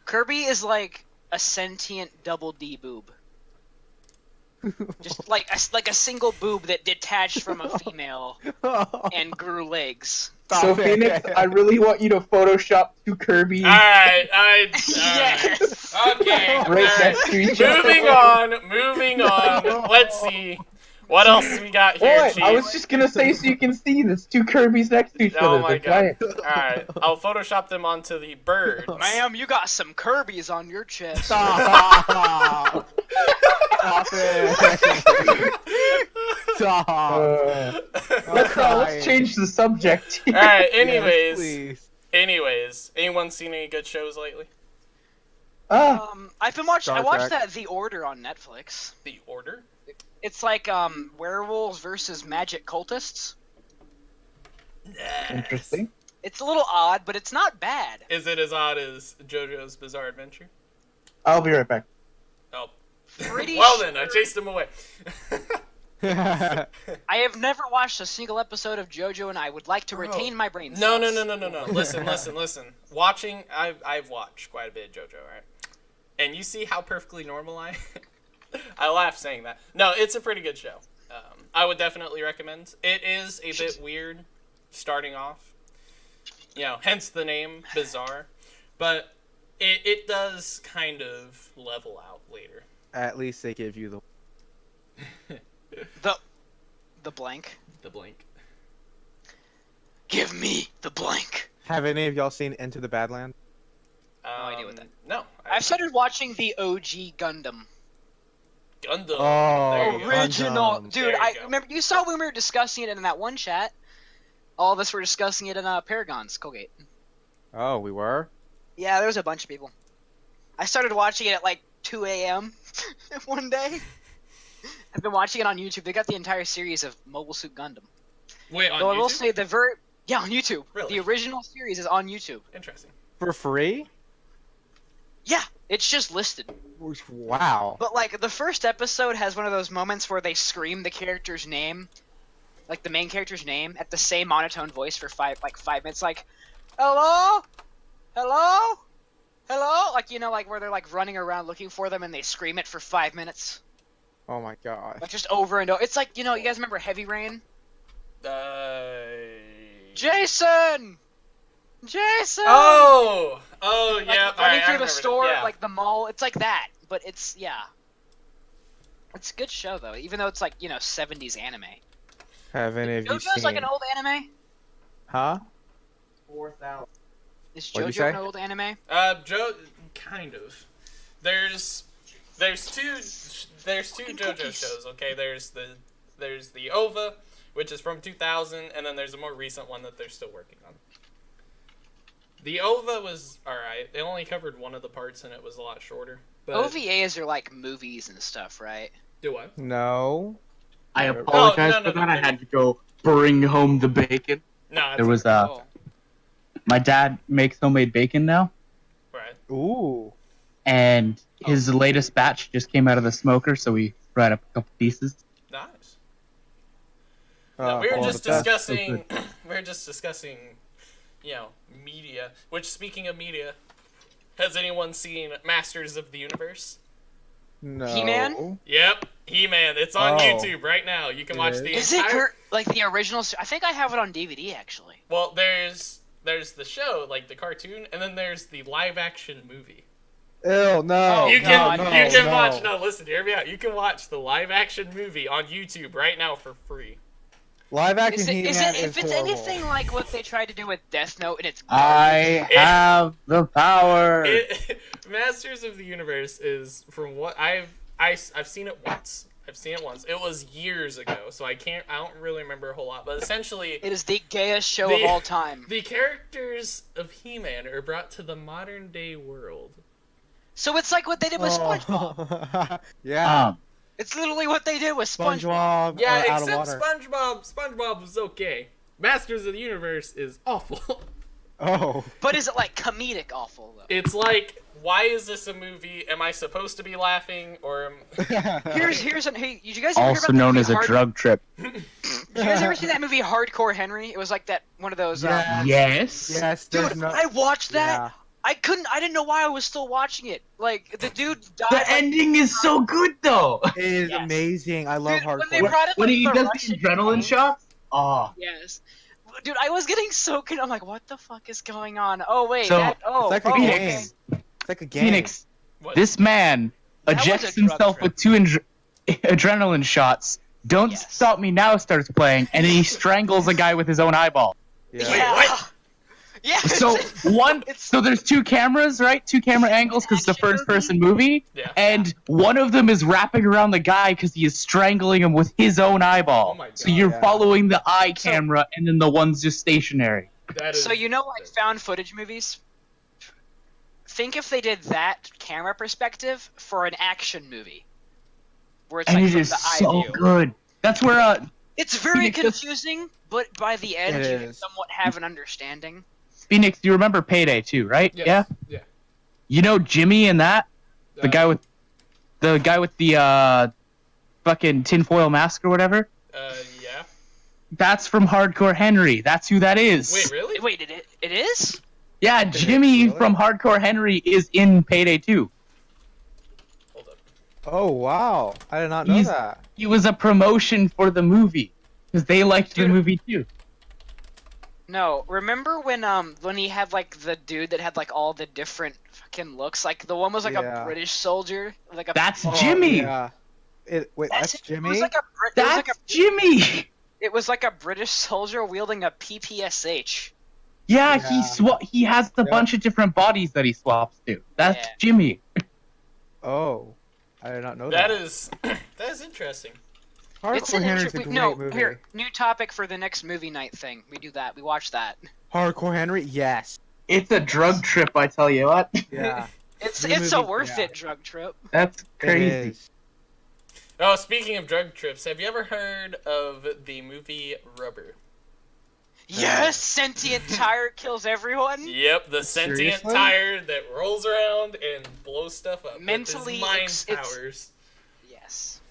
Kirby is like a sentient double D boob. Just like a single boob that detached from a female and grew legs. So Phoenix, I really want you to Photoshop two Kirby Alright, Yes. Okay. right alright. next to each other. Moving on. Let's see. What else we got here, What? Chief? I was just gonna say so you can see this two Kirby's next to each Oh other. my They're god. giant. Alright, I'll Photoshop them onto the birds. Ma'am, you got some Kirby's on your chest. Stop! Stop it! Stop! Let's change the subject. here. Alright, Yes, please. anyways. Anyone seen any good shows lately? I've been watching. I Star watched Trek. that The Order on Netflix. The Order? It's like werewolves versus magic cultists. Interesting. It's a little odd, but it's not bad. Is it as odd as JoJo's Bizarre Adventure? I'll be right back. Oh. Pretty Well then, I sure- chased him away. I have never watched a single episode of JoJo, and I would like to retain my brain No. cells. Listen. Watching, I've watched quite a bit of JoJo, right? And you see how perfectly normal I am? I laugh saying that. No, it's a pretty good show. I would definitely recommend. It is a bit weird starting off. You know, hence the name, Bizarre. But it does kind of level out later. At least they give you The blank. The blink. Give me the blank. Have any of y'all seen Into the Badlands? idea what that- No. I've started watching the OG Gundam. Gundam. Oh, There you go. Original, Gundam. dude. There you I go. remember you saw when we were discussing it in that one chat. All of us were discussing it in Paragon's Colgate. Oh, we were? Yeah, there was a bunch of people. I started watching it at like 2 a.m. one day. I've been watching it on YouTube. They got the entire series of Mobile Suit Gundam. Wait, on Though I will YouTube? say yeah, on YouTube. Really? The original series is on YouTube. Interesting. For free? Yeah, it's just listed. Wow. But like the first episode has one of those moments where they scream the character's name, like the main character's name, at the same monotone voice for 5 minutes, like, hello, hello, hello, like like where they're like running around looking for them and they scream it for 5 minutes, Oh my god. like just over and over. It's like you guys remember Heavy Rain? Jason, Jason. Oh, Like yeah. running I through the remember store, that. Yeah. like the mall. It's like that, but it's It's a good show though, even though it's like 70s anime. Have any of you JoJo's seen? like an old anime. Huh? 4,000. Is What'd you JoJo say? an old anime? Kind of. There's two JoJo cookies. shows. Okay, there's the OVA, which is from 2000, and then there's a more recent one that they're still working on. The OVA was alright. They only covered one of the parts, and it was a lot shorter. But OVAs are like movies and stuff, right? do what? No. I apologize no, for that. no. I had to go bring home the bacon. No, There was Oh. my dad makes homemade bacon now, right. Ooh. and his latest batch just came out of the smoker, so we fried up a couple pieces. Nice. No, we were just discussing, media. Which, speaking of media, has anyone seen Masters of the Universe? No. He-Man? Yep, He-Man. It's on Oh. YouTube right now. You can watch It the Is entire. it like the original? I think I have it on DVD actually. Well, there's the show, like the cartoon, and then there's the live-action movie. Ew, no. Oh, you can God, you can no. watch. No, listen, hear me out. You can watch the live-action movie on YouTube right now for free. Live action Is it, He-Man is is it if it's horrible. anything like what they tried to do with Death Note and it's I have the power. Masters of the Universe is, from what I've seen it once. It was years ago, so I don't really remember a whole lot. But essentially, it is the gayest show The- of all time. the characters of He-Man are brought to the modern day world. So it's like what they did with SpongeBob. Oh. Yeah. It's literally what they did with SpongeBob. SpongeBob. Yeah, out of except water. SpongeBob was okay. Masters of the Universe is awful. Oh. But is it like comedic awful though? It's like, why is this a movie? Am I supposed to be laughing, or Hey, did you guys ever hear Also about known the as a movie drug trip. Did you guys ever see that movie Hardcore Henry? It was like that one of those. Yeah. Yes. Yes. Dude, there's no... I watched that. Yeah. I didn't know why I was still watching it. Like, the dude died. The like, ending is so good though. It is Yes. amazing. I love Dude, when hardcore. they brought it, When like, he the does Russian the adrenaline tank- shots, oh. Yes. Dude, I was getting so confused. I'm like, what the fuck is going on? Oh, wait, So, It's like a okay. game. It's like a game. Phoenix, What? this man That was a ejects drug himself trip. with 2 adrenaline shots. Don't Yes. Stop Me Now starts playing, and then he strangles a guy with his own eyeball. Yeah. Wait, what? Yeah. So so there's 2 cameras, right? 2 camera angles because it's a Action first-person movie, Yeah. and one of them is wrapping around the guy because he is strangling him with his own eyeball. Oh my So God. you're Yeah. following the eye So- camera, and then the one's just stationary. That is. So you know, like, found footage movies? Think if they did that camera perspective for an action movie. Where it's And like it from is the eye so view. good. That's where It's very Phoenix, just- confusing, but by the end It you can is. somewhat have an understanding. Phoenix, you remember Payday 2, right? Yes. Yeah. Yeah. You know Jimmy and that? The guy with the fucking tinfoil mask or whatever? Yeah. That's from Hardcore Henry. That's who that is. Wait, really? Wait, it is? Yeah, Jimmy really? from Hardcore Henry is in Payday 2. Hold up. Oh wow! I did not know He's- that. He was a promotion for the movie because they liked the Dude. movie too. No, remember when he had like the dude that had like all the different fucking looks? Like the one was like Yeah. a British soldier, like a That's Oh, Jimmy. Yeah. Wait, that's it. Jimmy. It was like a Brit- it was That's like a Jimmy. it was like a British soldier wielding a PPSH. Yeah, Yeah. he has a Yeah. bunch of different bodies that he swaps to. That's Yeah. Jimmy. Oh, I did not know That that. is. That is interesting. Hardcore Henry's a great movie. Here, new topic for the next movie night thing. We do that. We watch that. Hardcore Henry, yes. It's a drug trip, I tell you what. Yeah. It's New a movie, worth yeah. it drug trip. That's It crazy. is. Oh, speaking of drug trips, have you ever heard of the movie Rubber? Yes, sentient tire kills everyone. Yep, the sentient Seriously? tire that rolls around and blows stuff up. Mentally with his mind it's- powers. Yes.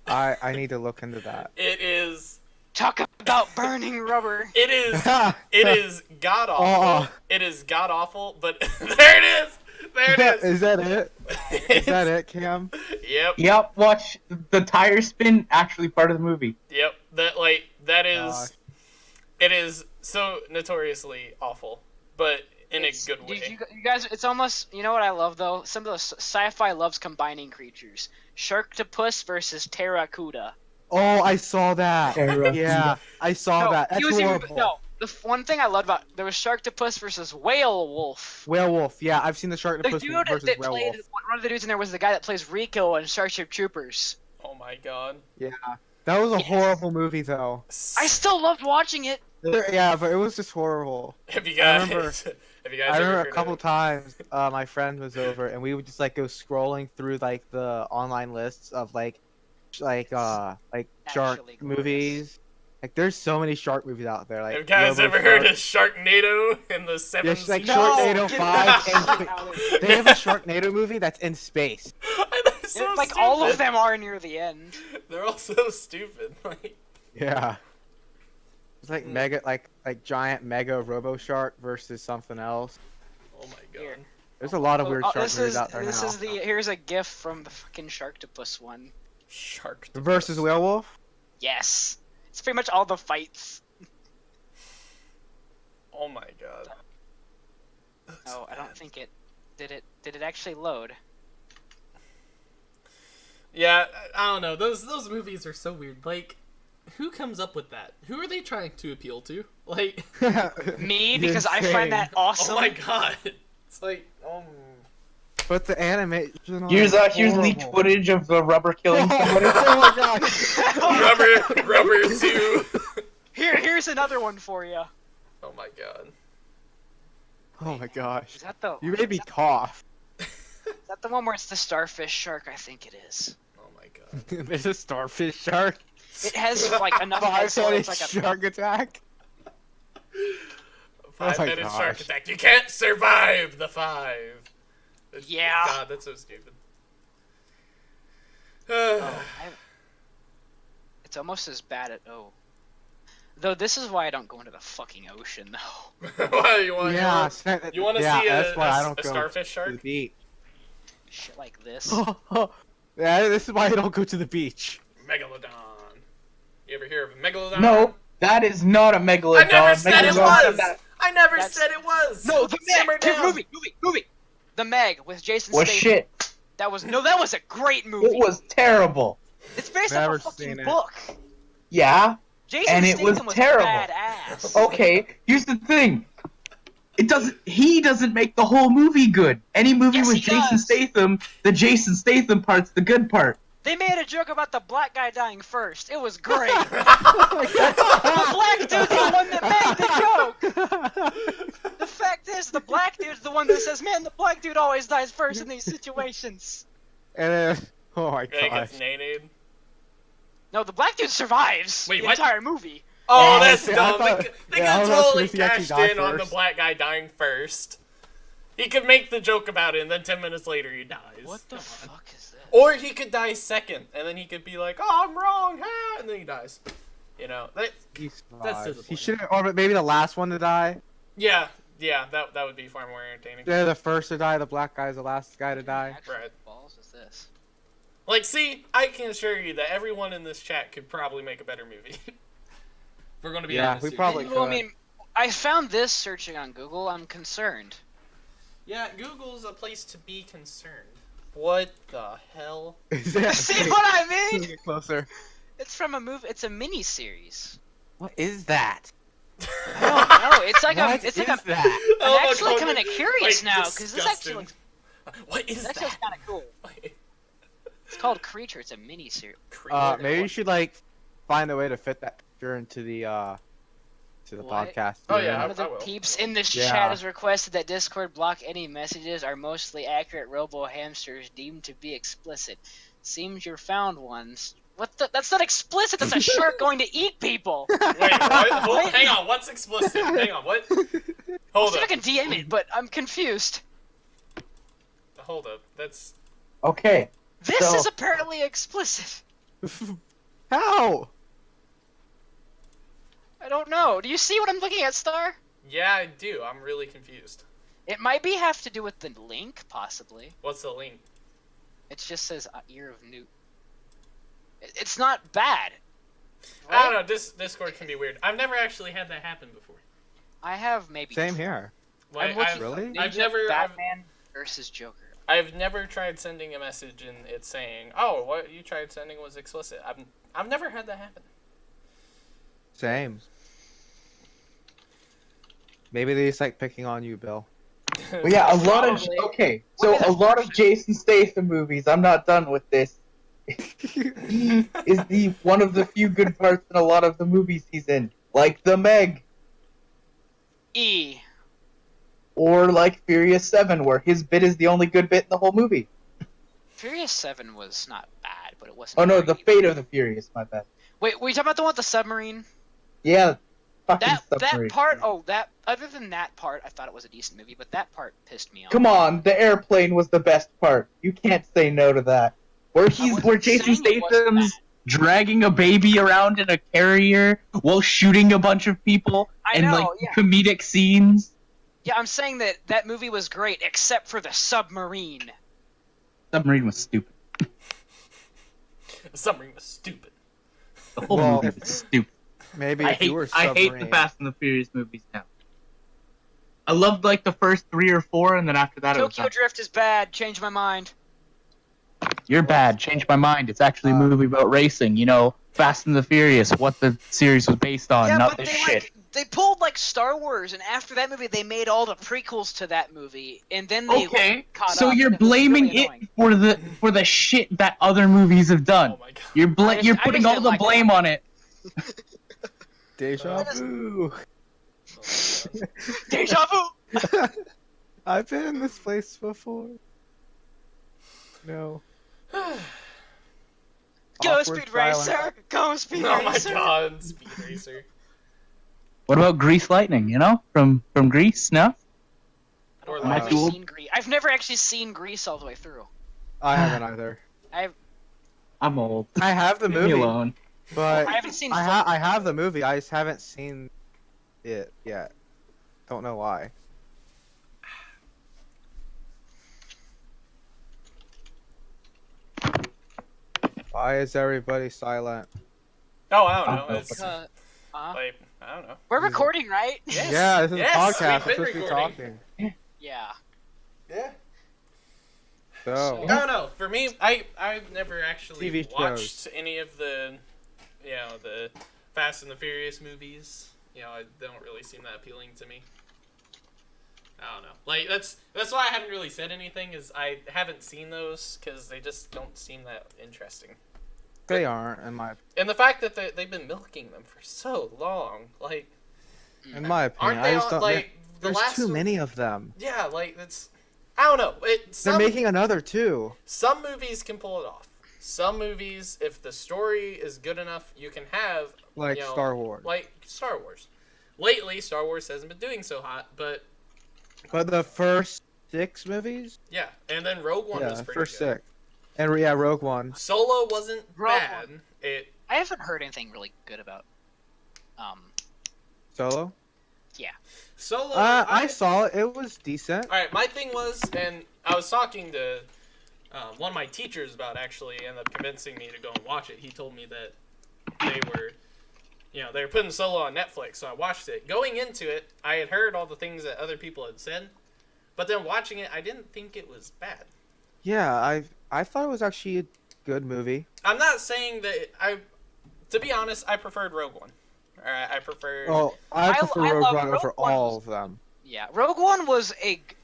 I need to look into that. It is. Talk about burning rubber. It is. It is god awful. Oh. It is god awful. But there it is. There it is. Is that it? Is that it, Cam? Yep. Yep, watch the tire spin. Actually, part of the movie. Yep. That is. Gosh. It is so notoriously awful, but in a good Dude, way. you guys, it's almost. You know what I love though? Some of the sci-fi loves combining creatures. Sharktopus versus Terracuda. Oh, I saw that. Yeah, I saw No, that. That's he was even, horrible. no. One thing I loved about there was Sharktopus versus Whale Wolf. Werewolf. Yeah, I've seen the The Sharktopus dude versus that Werewolf. played one of the dudes in there was the guy that plays Rico in Starship Troopers. Oh my god. Yeah, that was a Yes. horrible movie though. I still loved watching it. Yeah, but it was just horrible. Have you I guys? remember- Have you guys? I ever remember heard a couple of- times my friend was over and we would just like go scrolling through like the online lists of like shark Actually glorious. movies. Like there's so many shark movies out there. Like Have you guys Robo ever heard of Shark. Sharknado in the Yeah, seven it's like seasons? Sharknado get 5 that and out of here. they have a Sharknado movie that's in space. They're so Like all of stupid. them are near the end. They're all so stupid. Like, Yeah. It's like mega like giant mega Robo Shark versus something else. oh my Here. god. There's a lot of weird shark this movies is out there this now. is the here's a gif from the fucking Sharktopus one. Shark. Versus werewolf. Yes, it's pretty much all the fights. Oh my god. Oh, I don't think it did it actually load. Yeah, I don't know. Those movies are so weird. Like, who comes up with that? Who are they trying to appeal to? Like, Me, because I find that awesome. oh my god. It's like, But the animation. on Here's it is leaked horrible. footage of the rubber killing somebody. Oh my god. Rubber 2. Here's another one for you. Oh my god. Oh my gosh. Is that the You made me cough. is that the one where it's the starfish shark? I think it is. Oh my god. There's a starfish shark. It has like enough heads so Five-headed it's like a shark attack. Five-headed gosh. shark attack. You can't survive the 5. Yeah. God, that's so stupid. Oh, it's almost as bad at Though this is why I don't go into the fucking ocean, though. What, you want? You want to see that's why I don't a go starfish to the shark? beach. Shit like this. Yeah, this is why I don't go to the beach. Megalodon. You ever hear of a megalodon? No, that is not a megalodon. I never said it Megalodon- was. I never That's- said it was. No, the Simmer Meg! Dude, down. movie! The Meg with Jason Was Statham. shit. That was a great movie. It was terrible. It's based Never off a fucking seen it. book. Yeah. Jason And it Statham was terrible. Oh. badass. Okay. Here's the thing. He doesn't make the whole movie good. Any movie Yes, with he Jason does. Statham, the Jason Statham part's the good part. They made a joke about the black guy dying first. It was great. The black dude's the one that made the joke. The fact is, the black dude's the one that says, "Man, the black dude always dies first in these situations." And then, oh my Yeah, he gosh. gets nay-nayed. No, the black dude survives Wait, the what? entire movie. Oh, Yeah, that's see, I dumb. thought- They yeah, I could was asking totally if he actually cashed died in on the first. black guy dying first. He could make the joke about it, and then 10 minutes later he dies. What the Come on. fuck is this? Or he could die second, and then he could be like, "Oh, I'm wrong," and then he dies. You know, He That's survived. He disappointing. should, or maybe the last one to die. yeah, that would be far more entertaining. They're the first to die. The black guy's the last guy to die. Actual Right. balls is this? Like, see, I can assure you that everyone in this chat could probably make a better movie. If we're going to be Yeah, honest we here. probably Well, I could. mean, I found this searching on Google. I'm concerned. Yeah, Google's a place to be concerned. What the hell? Is that- See what I mean? Get closer. It's from a movie. It's a mini series. What is that? I don't know. It's like What it's is like a. that? I'm Oh my actually God, kind of curious like, now because this actually disgusting. looks. What is This actually that? looks kind of cool. It's called Creature. It's a mini series. Maybe you should like find a way to fit that picture into the What? podcast. Oh, yeah, One of I the will. peeps in this Yeah. chat has requested that Discord block any messages are mostly accurate robo hamsters deemed to be explicit. Seems you found ones. What the? That's not explicit. That's a shark going to eat people. Wait, what? Hold, hang on, what's explicit? Hang on, what? I'll Hold see if I up. can DM it, but I'm confused. Hold up. That's. Okay. This So- is apparently explicit. How? I don't know. Do you see what I'm looking at, Star? Yeah, I do. I'm really confused. It might be have to do with the link, possibly. What's the link? It just says Ear of Newt. It's not bad. I don't know. Discord can be weird. I've never actually had that happen before. I have maybe. Same here. Like, I'm looking I've, Really? I've Ninja never. Batman versus Joker. I've never tried sending a message and it's saying, "Oh, what you tried sending was explicit." I've never had that happen. Same. Maybe they just like picking on you, Bill. Well, yeah, a lot of Probably. okay. So a lot of Jason Statham movies. I'm not done with this. He is the one of the few good parts in a lot of the movies he's in, like The Meg E. or like Furious 7, where his bit is the only good bit in the whole movie. Furious 7 was not bad, but it wasn't. Oh no, great The either. Fate of the Furious. My bad. Wait, were you talking about the one with the submarine? Yeah, fucking That submarine. part. Oh, that. Other than that part, I thought it was a decent movie, but that part pissed me off. Come on, the airplane was the best part. You can't say no to that. Where wasn't Jason saying it wasn't Statham's dragging a baby around in a carrier while shooting a bunch of people I and know, like yeah. comedic scenes. Yeah, I'm saying that movie was great, except for the submarine. Submarine was stupid. The submarine was stupid. The whole Well, movie was stupid. Maybe I if you were hate the submarine. Fast and the Furious movies now. I loved like the first 3 or 4, and then after that it was Tokyo done. Drift is bad. Change my mind. You're bad. Change my mind. It's actually a movie about racing. You know, Fast and the Furious. What the series was based on, yeah, not but this they shit. they pulled like Star Wars, and after that movie, they made all the prequels to that movie, and then they Okay, caught so up, you're and it was blaming really it annoying. for the shit that other movies have done. Oh my god. You're I just putting all didn't the like blame on it. Deja vu. Deja vu. I've been in this place before. No. Go Awkward Speed silence. Racer. Go Speed Oh my Racer. god, Speed Racer. What about Grease Lightning? You know, from Grease? No. Or I've like, Am I never too old? seen Grease. I've never actually seen Grease all the way through. I haven't either. I'm old. I have the Leave me movie. alone. But I haven't seen. I have the movie. I just haven't seen it yet. Don't know why. Why is everybody silent? Oh, I don't know. It's Uh, like I don't know. we're recording, right? Yes. Yeah, this is Yes, a podcast. we've We're been supposed to be recording. talking. Yeah. Yeah. So, I don't know. For me, I've never actually TV watched any of the, the Fast and the Furious movies. I don't really seem that appealing to me. I don't know. Like that's why I haven't really said anything. Is I haven't seen those because they just don't seem that interesting. they aren't, And the fact that they've been milking them for so long, like, in my opinion, aren't they I just all, don't. like the There's last too one- many of them. Yeah, like that's. I don't know. They're making another too. Some movies can pull it off. Some movies, if the story is good enough, you can have Like Star Wars. Like Star Wars. Lately, Star Wars hasn't been doing so hot, but But the first 6 movies? yeah. And then Rogue One was Yeah, pretty first good. 6. And yeah, Rogue One. Solo wasn't Rogue bad. One. It I haven't heard anything really good about. Solo? Solo. I saw it. It was decent. All right, my thing was, and I was talking to one of my teachers about actually ended up convincing me to go and watch it. He told me that they were, they were putting Solo on Netflix, so I watched it. Going into it, I had heard all the things that other people had said, but then watching it, I didn't think it was bad. Yeah, I thought it was actually a good movie. I'm not saying that to be honest, I preferred Rogue One. All right, I preferred. Oh, I prefer I Rogue love One Rogue over One. all of them. Yeah, Rogue One was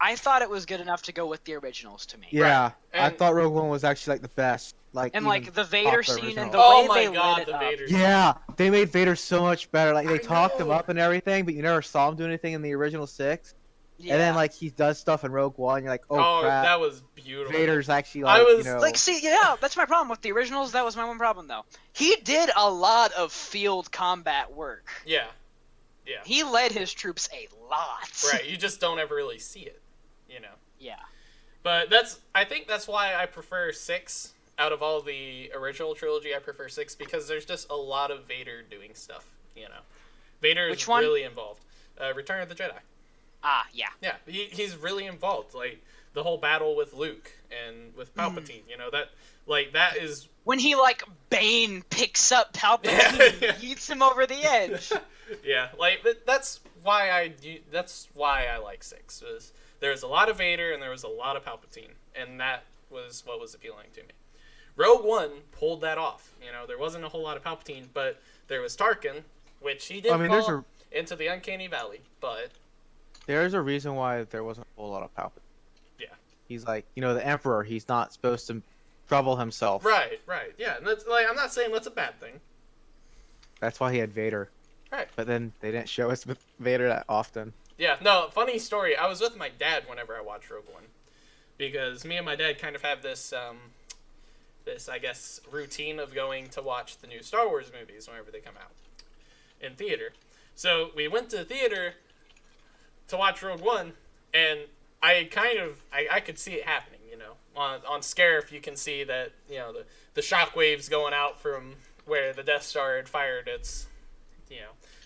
I thought it was good enough to go with the originals to me. Yeah, I And- thought Rogue One was actually like the best. And even like the Vader top the scene and original. the Oh way my they God, lit it the up. Vader. Yeah, they made Vader so much better. Like they I talked him know. up and everything, but you never saw him do anything in the original 6. Yeah. And then like he does stuff in Rogue One, you're like, Oh, crap, that was beautiful. Vader's actually I like, was- Like, see, yeah, that's my problem with the originals. That was my one problem, though. He did a lot of field combat work. Yeah, He led his troops a lot. right. You just don't ever really see it, Yeah. But I think that's why I prefer 6 out of all the original trilogy. I prefer 6 because there's just a lot of Vader doing stuff. Vader is Which one? really involved. Return of the Jedi. Ah, yeah. Yeah, he's really involved. Like the whole battle with Luke and with Palpatine. That is. When he, like, Bane picks up Palpatine and yeets him over the edge. Yeah, that's why I like 6. Was there was a lot of Vader and there was a lot of Palpatine, and that was what was appealing to me. Rogue One pulled that off. There wasn't a whole lot of Palpatine, but there was Tarkin, which he did there's fall into the uncanny valley. But there's a reason why there wasn't a whole lot of Palpatine. yeah, He's like, the Emperor. He's not supposed to trouble himself. right, yeah, and that's I'm not saying that's a bad thing. That's why he had Vader. Right. But then they didn't show us with Vader that often. Yeah, no, funny story. I was with my dad whenever I watched Rogue One, because me and my dad kind of have this I guess routine of going to watch the new Star Wars movies whenever they come out in theater. So we went to the theater to watch Rogue One, and I could see it happening. On Scarif you can see that the shockwaves going out from where the Death Star had fired its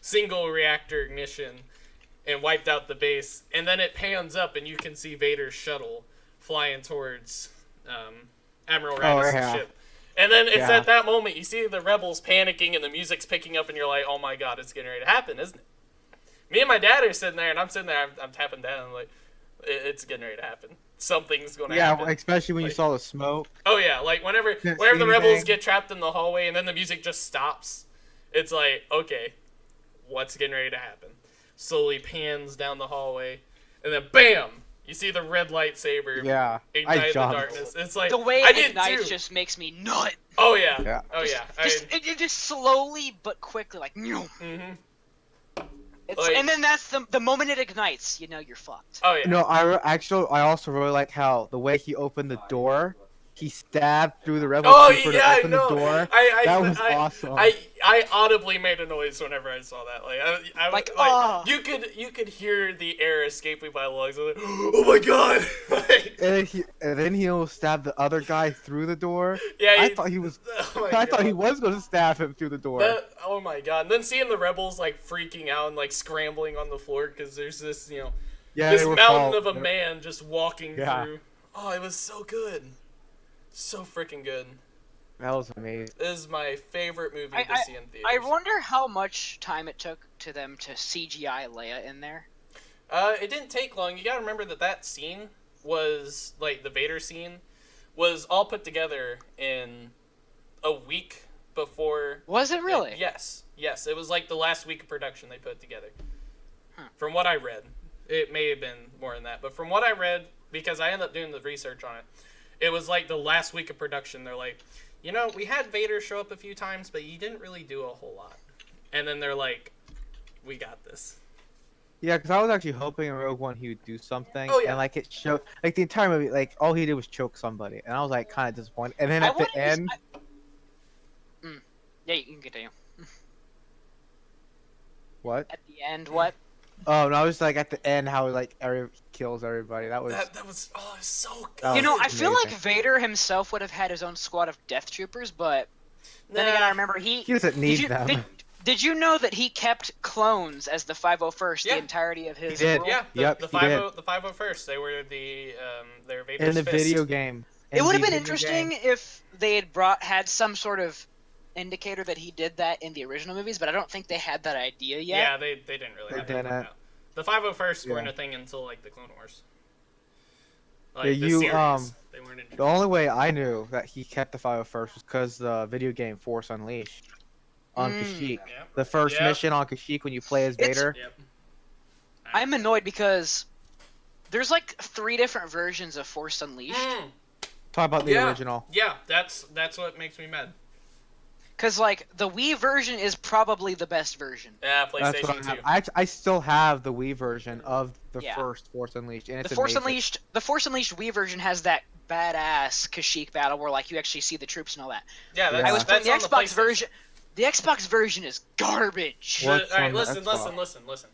single reactor ignition and wiped out the base, and then it pans up and you can see Vader's shuttle flying towards Admiral Radiss's ship. And then it's at that moment you see the rebels panicking and the music's picking up and you're like, oh my God, it's getting ready to happen, isn't it? Me and my dad are sitting there and I'm sitting there, I'm tapping down, I'm like, it's getting ready to happen. Something's going to happen. Yeah, especially when you saw the smoke. Oh yeah, like whenever Didn't the see rebels anything. get trapped in the hallway and then the music just stops, it's like, okay, what's getting ready to happen? Slowly pans down the hallway, and then BAM! You see the red lightsaber Yeah, ignite I the jumped. darkness. It's like The way I it did ignites too. just makes me nut. Oh yeah. Yeah. Oh yeah. It just slowly but quickly, like, Mhm. It's, Like- and then that's the moment it ignites, you're fucked. Oh yeah. No, I also really like how the way he opened the door, he stabbed through the rebel Oh trooper yeah, to I open know. the door. I That was awesome. I I audibly made a noise whenever I saw that. You could hear the air escaping my lungs. I was like, oh my god! And then he'll stab the other guy through the door. Yeah, I thought he was. Oh I thought he was going to stab him through the door. Oh my god! And then seeing the rebels like freaking out and like scrambling on the floor because there's this Yeah, this they were mountain of a man just walking Yeah. through. Oh, it was so good, so freaking good. That was amazing. This is my favorite movie to see in theaters. I wonder how much time it took to them to CGI Leia in there. It didn't take long. You gotta remember that scene was like the Vader scene was all put together in a week before. Was it really? Yes. It was like the last week of production they put together. Huh. From what I read, it may have been more than that, but from what I read, because I ended up doing the research on it, it was like the last week of production. They're like, we had Vader show up a few times, but he didn't really do a whole lot. And then they're like, we got this. Yeah, because I was actually hoping in Rogue One he would do something. Oh, yeah. And like it showed, like the entire movie, like all he did was choke somebody, and I was like kind of disappointed. And then at the end, Yeah, you can continue. what? At the end, what? Oh no, I was like at the end how like kills everybody. That was That was so good. That You know, was I feel like amazing. Vader himself would have had his own squad of Death Troopers, but then again, I remember he doesn't need them. Did you know that he kept clones as the 501st Yeah. the entirety of his He did. rule? Yeah, Yep, the he did. 501st. They were their Vader's In the fist. video game. It In would have the been video interesting game. if they had some sort of indicator that he did that in the original movies, but I don't think they had that idea yet. Yeah, they didn't really They have that. didn't. out. The 501st weren't Yeah. a thing until like the Clone Wars. Yeah, The you, series. They weren't The only way I knew that he kept the 501st was because the video game Force Unleashed on Kashyyyk. Yep. The first Yep. mission on Kashyyyk when you play as It's- Vader. Yep. I'm annoyed because there's like 3 different versions of Force Unleashed. Talk about the Yeah. original. Yeah, that's what makes me mad. Because, like, the Wii version is probably the best version. Yeah, That's what I PlayStation have. 2. I still have the Wii version of the Yeah. first Force Unleashed, and it's The Force amazing. Unleashed Wii version has that badass Kashyyyk battle where, like, you actually see the troops and all that. Yeah, that's, I I was playing that's the on Xbox PlayStation. version. The Xbox version is garbage. What's Alright, on the listen. Xbox?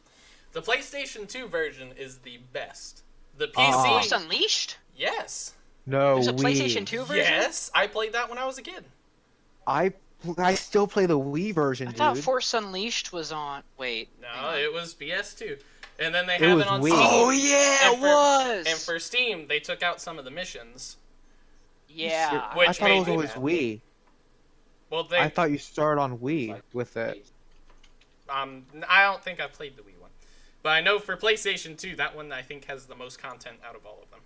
The PlayStation 2 version is the best. The Uh-uh. PC, Force Unleashed? yes. No, There's a Wii. PlayStation 2 version? Yes, I played that when I was a kid. I still play the Wii version, I dude. thought Force Unleashed was on. Wait. No, hang on. it was PS2. And then they It have was it on Wii. Steam. Oh, yeah, And it for- was! And for Steam, they took out some of the missions. Yeah. Which I thought it was made me always mad. Wii. Well, I thought you started on Wii with it. I don't think I've played the Wii one. But I know for PlayStation 2, that one I think has the most content out of all of them.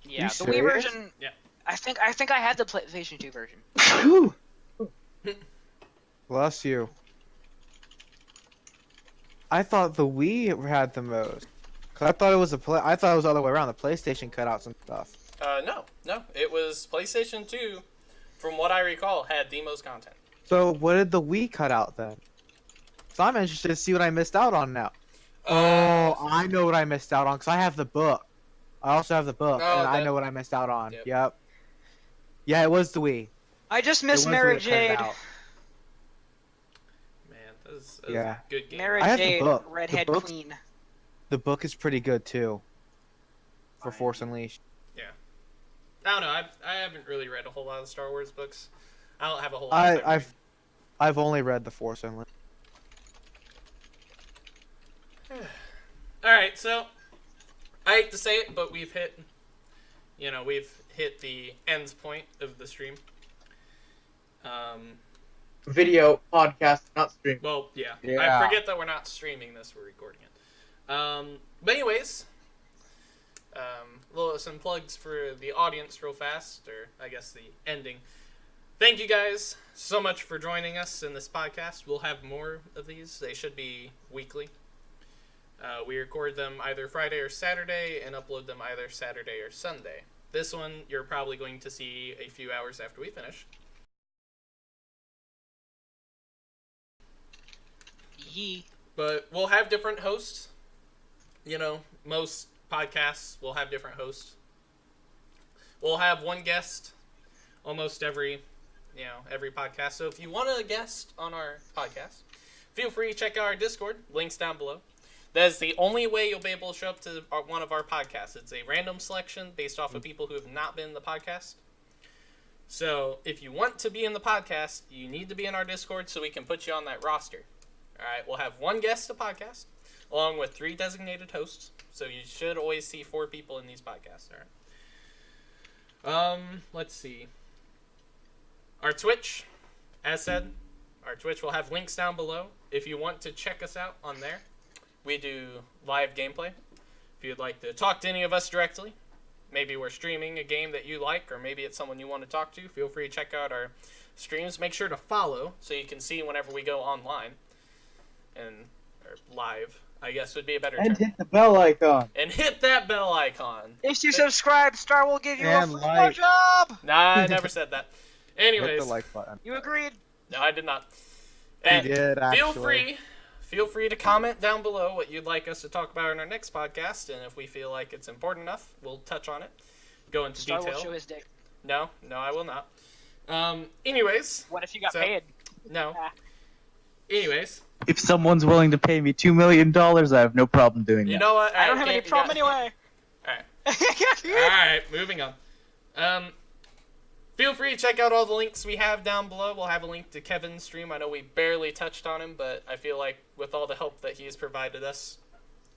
Yeah, You the Wii serious? version. Yeah. I think I had the PlayStation 2 version. Bless you. I thought the Wii had the most. Cause I thought it was I thought it was the other way around. The PlayStation cut out some stuff. No. It was PlayStation 2, from what I recall, had the most content. So what did the Wii cut out then? So I'm interested to see what I missed out on now. Oh, I know what I missed out on because I have the book. I also have the book, Oh, and I that- know what I missed out on. Yep. Yep. Yeah, it was the Wii. I just It miss was Mara what cut it Jade. out. Man, that was Yeah. a good game. Mara I have the Jade, book. The Redhead book's- Queen. The book is pretty good too. For Force Unleashed. I don't know. I haven't really read a whole lot of Star Wars books. I don't have a whole lot of time. I've only read the Force Unleashed. Alright, so I hate to say it, but we've hit the end point of the stream. Video podcast, not stream. Well, yeah. Yeah. I forget that we're not streaming this, we're recording it. But anyways, some plugs for the audience real fast, or I guess the ending. Thank you guys so much for joining us in this podcast. We'll have more of these. They should be weekly. We record them either Friday or Saturday and upload them either Saturday or Sunday. This one you're probably going to see a few hours after we finish. Yee. But we'll have different hosts. Most podcasts will have different hosts. We'll have one guest almost every every podcast. So if you want a guest on our podcast, feel free to check out our Discord. Links down below. That is the only way you'll be able to show up to one of our podcasts. It's a random selection based off of people who have not been in the podcast. So if you want to be in the podcast, you need to be in our Discord so we can put you on that roster. All right, we'll have one guest a podcast, along with 3 designated hosts. So you should always see 4 people in these podcasts. All right. Let's see. Our Twitch, as said, our Twitch will have links down below. If you want to check us out on there, we do live gameplay. If you'd like to talk to any of us directly, maybe we're streaming a game that you like, or maybe it's someone you want to talk to, feel free to check out our streams. Make sure to follow so you can see whenever we go online. Or live, I guess would be a better term. And hit the bell icon. And hit that bell icon. If you subscribe, Star will give you a And free like. job. Nah, I never said that. Hit Anyways, the like button. You agreed. no, I did not. You And did, actually. feel free to comment down below what you'd like us to talk about in our next podcast, and if we feel like it's important enough, we'll touch on it. Go into Star will detail. show his dick. No, I will not. Anyways, What if you got So- paid? no. Ah. Anyways, If someone's willing to pay me $2 million, I have no problem doing you that. know what? I don't have any problem anyway. Alright. Alright, moving on. Feel free to check out all the links we have down below. We'll have a link to Kevin's stream. I know we barely touched on him, but I feel like with all the help that he's provided us,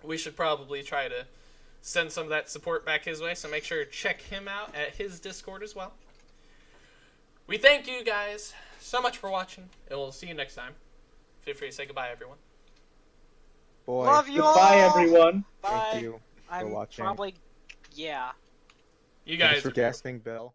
we should probably try to send some of that support back his way. So make sure to check him out at his Discord as well. We thank you guys so much for watching, and we'll see you next time. Feel free to say goodbye, everyone. Boy. Love you Goodbye, all. everyone. Bye. Thank you for I'm watching. probably, yeah. You Thanks guys for are beautiful. guessing, Bill.